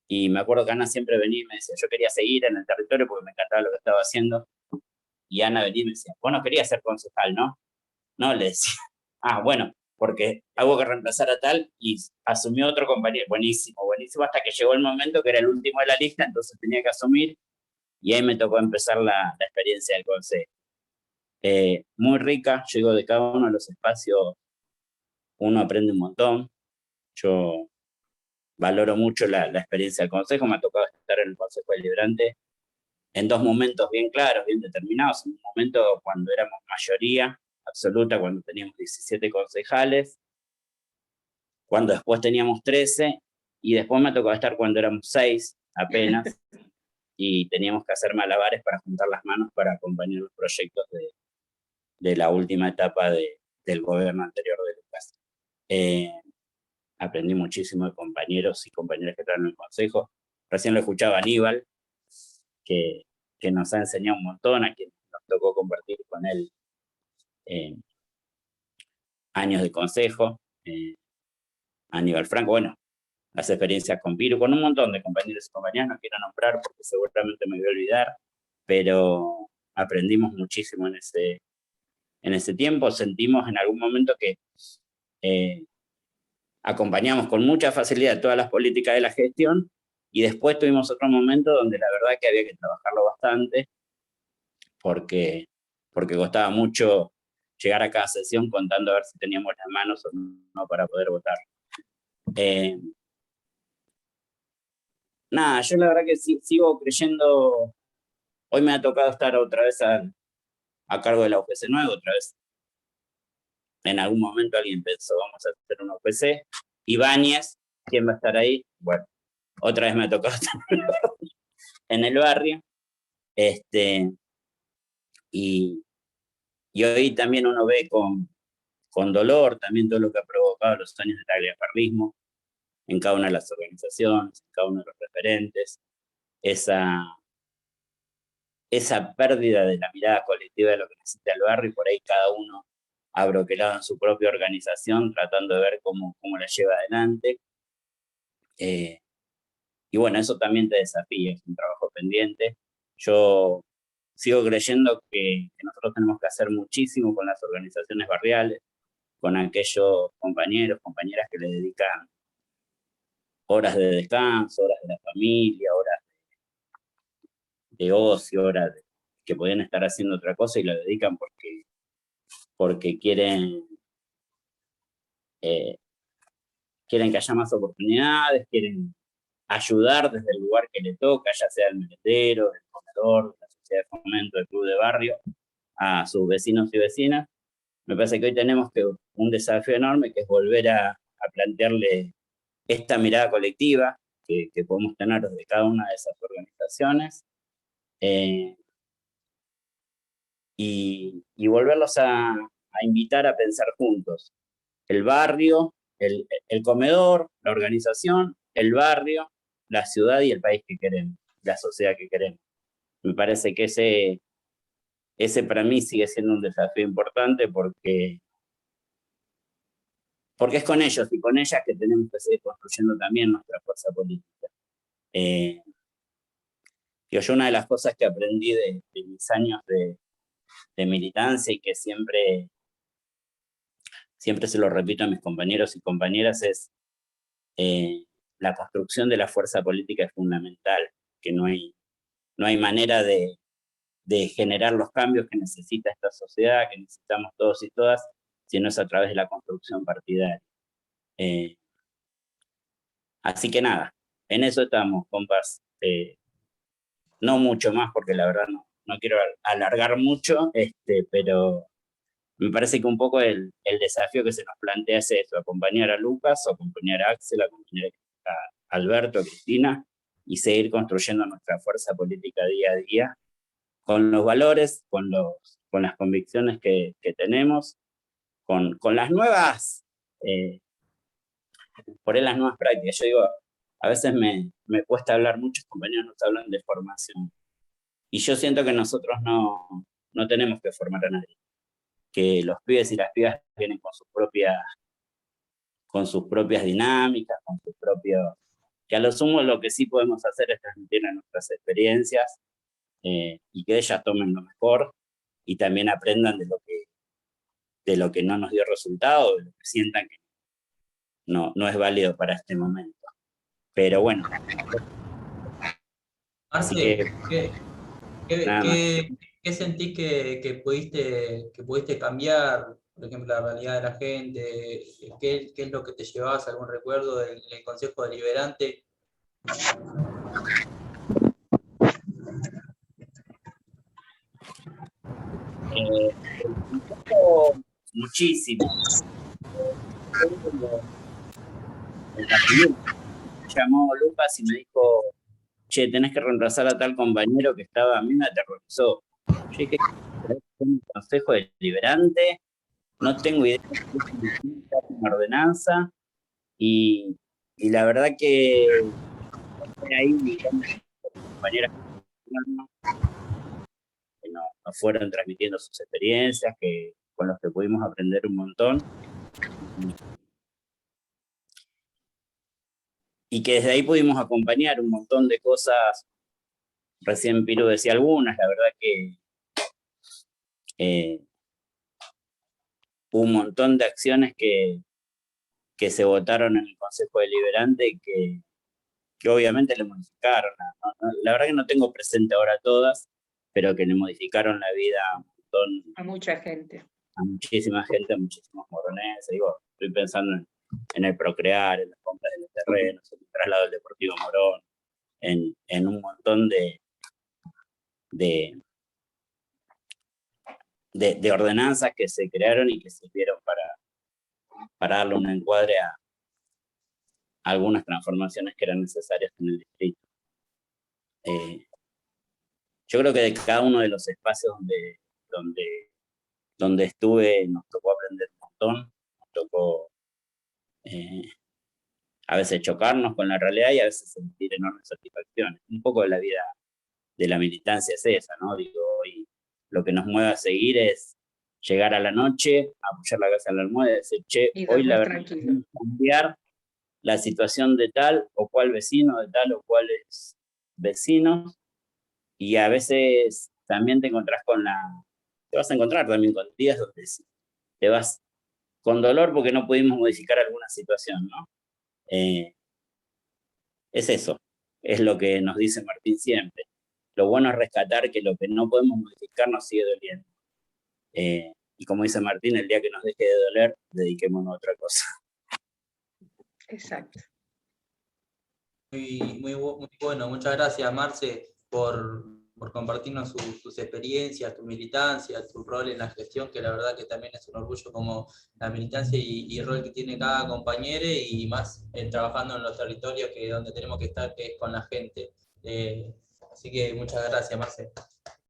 Y me acuerdo que Ana siempre venía y me decía, yo quería seguir en el territorio porque me encantaba lo que estaba haciendo. Y Ana venía y me decía, vos no querías ser concejal, ¿no? No, le decía, bueno, porque hago que reemplazar a tal, y asumió otro compañero. Buenísimo, buenísimo, hasta que llegó el momento que era el último de la lista, entonces tenía que asumir, y ahí me tocó empezar la experiencia del consejo. Muy rica, yo digo, de cada uno de los espacios uno aprende un montón. Yo valoro mucho la experiencia del consejo. Me ha tocado estar en el consejo deliberante en dos momentos bien claros, bien determinados. En un momento cuando éramos mayoría absoluta, cuando teníamos 17 concejales, cuando después teníamos 13, y después me tocó estar cuando éramos 6 apenas, y teníamos que hacer malabares para juntar las manos para acompañar los proyectos de la última etapa del gobierno anterior de Lucas. Aprendí muchísimo de compañeros y compañeras que traen en el consejo. Recién lo escuchaba Aníbal, que nos ha enseñado un montón, a quien nos tocó compartir con él años de consejo. Aníbal Franco, bueno, las experiencias con Piru, con un montón de compañeros y compañeras, no quiero nombrar porque seguramente me voy a olvidar, pero aprendimos muchísimo en ese tiempo. Sentimos en algún momento que acompañamos con mucha facilidad todas las políticas de la gestión, y después tuvimos otro momento donde la verdad que había que trabajarlo bastante, porque costaba mucho llegar a cada sesión contando a ver si teníamos las manos o no para poder votar. Nada, yo la verdad que sigo creyendo. Hoy me ha tocado estar otra vez a cargo de la UPC 9, otra vez. En algún momento alguien pensó, vamos a hacer una UPC. Ibáñez, ¿quién va a estar ahí? Bueno, otra vez me ha tocado estar en el barrio. Y hoy también uno ve con dolor también todo lo que ha provocado los años del tagliaferrismo en cada una de las organizaciones, en cada uno de los referentes, esa pérdida de la mirada colectiva de lo que necesita el barrio, y por ahí cada uno abroquelado en su propia organización, tratando de ver cómo la lleva adelante. Y bueno, eso también te desafía, es un trabajo pendiente. Yo sigo creyendo que nosotros tenemos que hacer muchísimo con las organizaciones barriales, con aquellos compañeros, compañeras que le dedican horas de descanso, horas de la familia, horas de ocio, horas que podían estar haciendo otra cosa y lo dedican porque quieren que haya más oportunidades, quieren ayudar desde el lugar que le toca, ya sea el merendero, el comedor, la sociedad de fomento, el club de barrio, a sus vecinos y vecinas. Me parece que hoy tenemos un desafío enorme, que es volver a plantearle esta mirada colectiva que podemos tener desde cada una de esas organizaciones, y volverlos a invitar a pensar juntos. El barrio, el comedor, la organización, el barrio, la ciudad y el país que queremos, la sociedad que queremos. Me parece que ese para mí sigue siendo un desafío importante porque es con ellos y con ellas que tenemos que seguir construyendo también nuestra fuerza política. Yo una de las cosas que aprendí de mis años de militancia y que siempre se lo repito a mis compañeros y compañeras es la construcción de la fuerza política es fundamental, que no hay manera de generar los cambios que necesita esta sociedad, que necesitamos todos y todas, si no es a través de la construcción partidaria. Así que nada, en eso estamos, compas. No mucho más, porque la verdad no quiero alargar mucho, pero me parece que un poco el desafío que se nos plantea es eso: acompañar a Lucas, acompañar a Axel, acompañar a Alberto, a Cristina, y seguir construyendo nuestra fuerza política día a día, con los valores, con las convicciones que tenemos, con las nuevas, por ahí las nuevas prácticas. Yo digo, a veces me cuesta hablar, muchos compañeros nos hablan de formación, y yo siento que nosotros no tenemos que formar a nadie, que los pibes y las pibas vienen con sus propias dinámicas, con sus propios, que a lo sumo lo que sí podemos hacer es transmitir nuestras experiencias, y que ellas tomen lo mejor y también aprendan de lo que no nos dio resultado, de lo que sientan que no es válido para este momento. Pero bueno. Marce, ¿qué sentís que pudiste cambiar, por ejemplo, la realidad de la gente? ¿Qué es lo que te llevas? ¿Algún recuerdo del Consejo Deliberante? Muchísimo. Me llamó Lucas y me dijo: che, tenés que reemplazar a tal compañero que estaba, a mí me aterrorizó. Yo dije, un consejo deliberante, no tengo idea de una ordenanza, y la verdad que ahí mis compañeras que nos fueron transmitiendo sus experiencias, con los que pudimos aprender un montón, y que desde ahí pudimos acompañar un montón de cosas. Recién Piru decía algunas, la verdad que hubo un montón de acciones que se votaron en el Consejo Deliberante que obviamente le modificaron. La verdad que no tengo presente ahora todas, pero que le modificaron la vida a un montón. A mucha gente. A muchísima gente, a muchísimos moroneses. Digo, estoy pensando en el Procrear, en las compras de los terrenos, en el traslado del Deportivo Morón, en un montón de ordenanzas que se crearon y que sirvieron para darle un encuadre a algunas transformaciones que eran necesarias en el distrito. Yo creo que de cada uno de los espacios donde estuve nos tocó aprender un montón, nos tocó a veces chocarnos con la realidad y a veces sentir enormes satisfacciones. Un poco de la vida de la militancia es esa, ¿no? Digo, hoy lo que nos mueve a seguir es llegar a la noche, apoyar la cabeza en la almohada y decir, che, hoy la verdad es cambiar la situación de tal o cual vecino, de tal o cuales vecinos, y a veces también te vas a encontrar también con días donde te vas con dolor porque no pudimos modificar alguna situación, ¿no? es eso, es lo que nos dice Martín siempre. Lo bueno es rescatar que lo que no podemos modificar nos sigue doliendo. Y como dice Martín, el día que nos deje de doler, dediquémonos a otra cosa. Exacto. Muy bueno, muchas gracias, Marce, por compartirnos sus experiencias, tu militancia, tu rol en la gestión, que la verdad que también es un orgullo como la militancia y el rol que tiene cada compañero, y más trabajando en los territorios donde tenemos que estar, que es con la gente. Así que muchas gracias, Marce.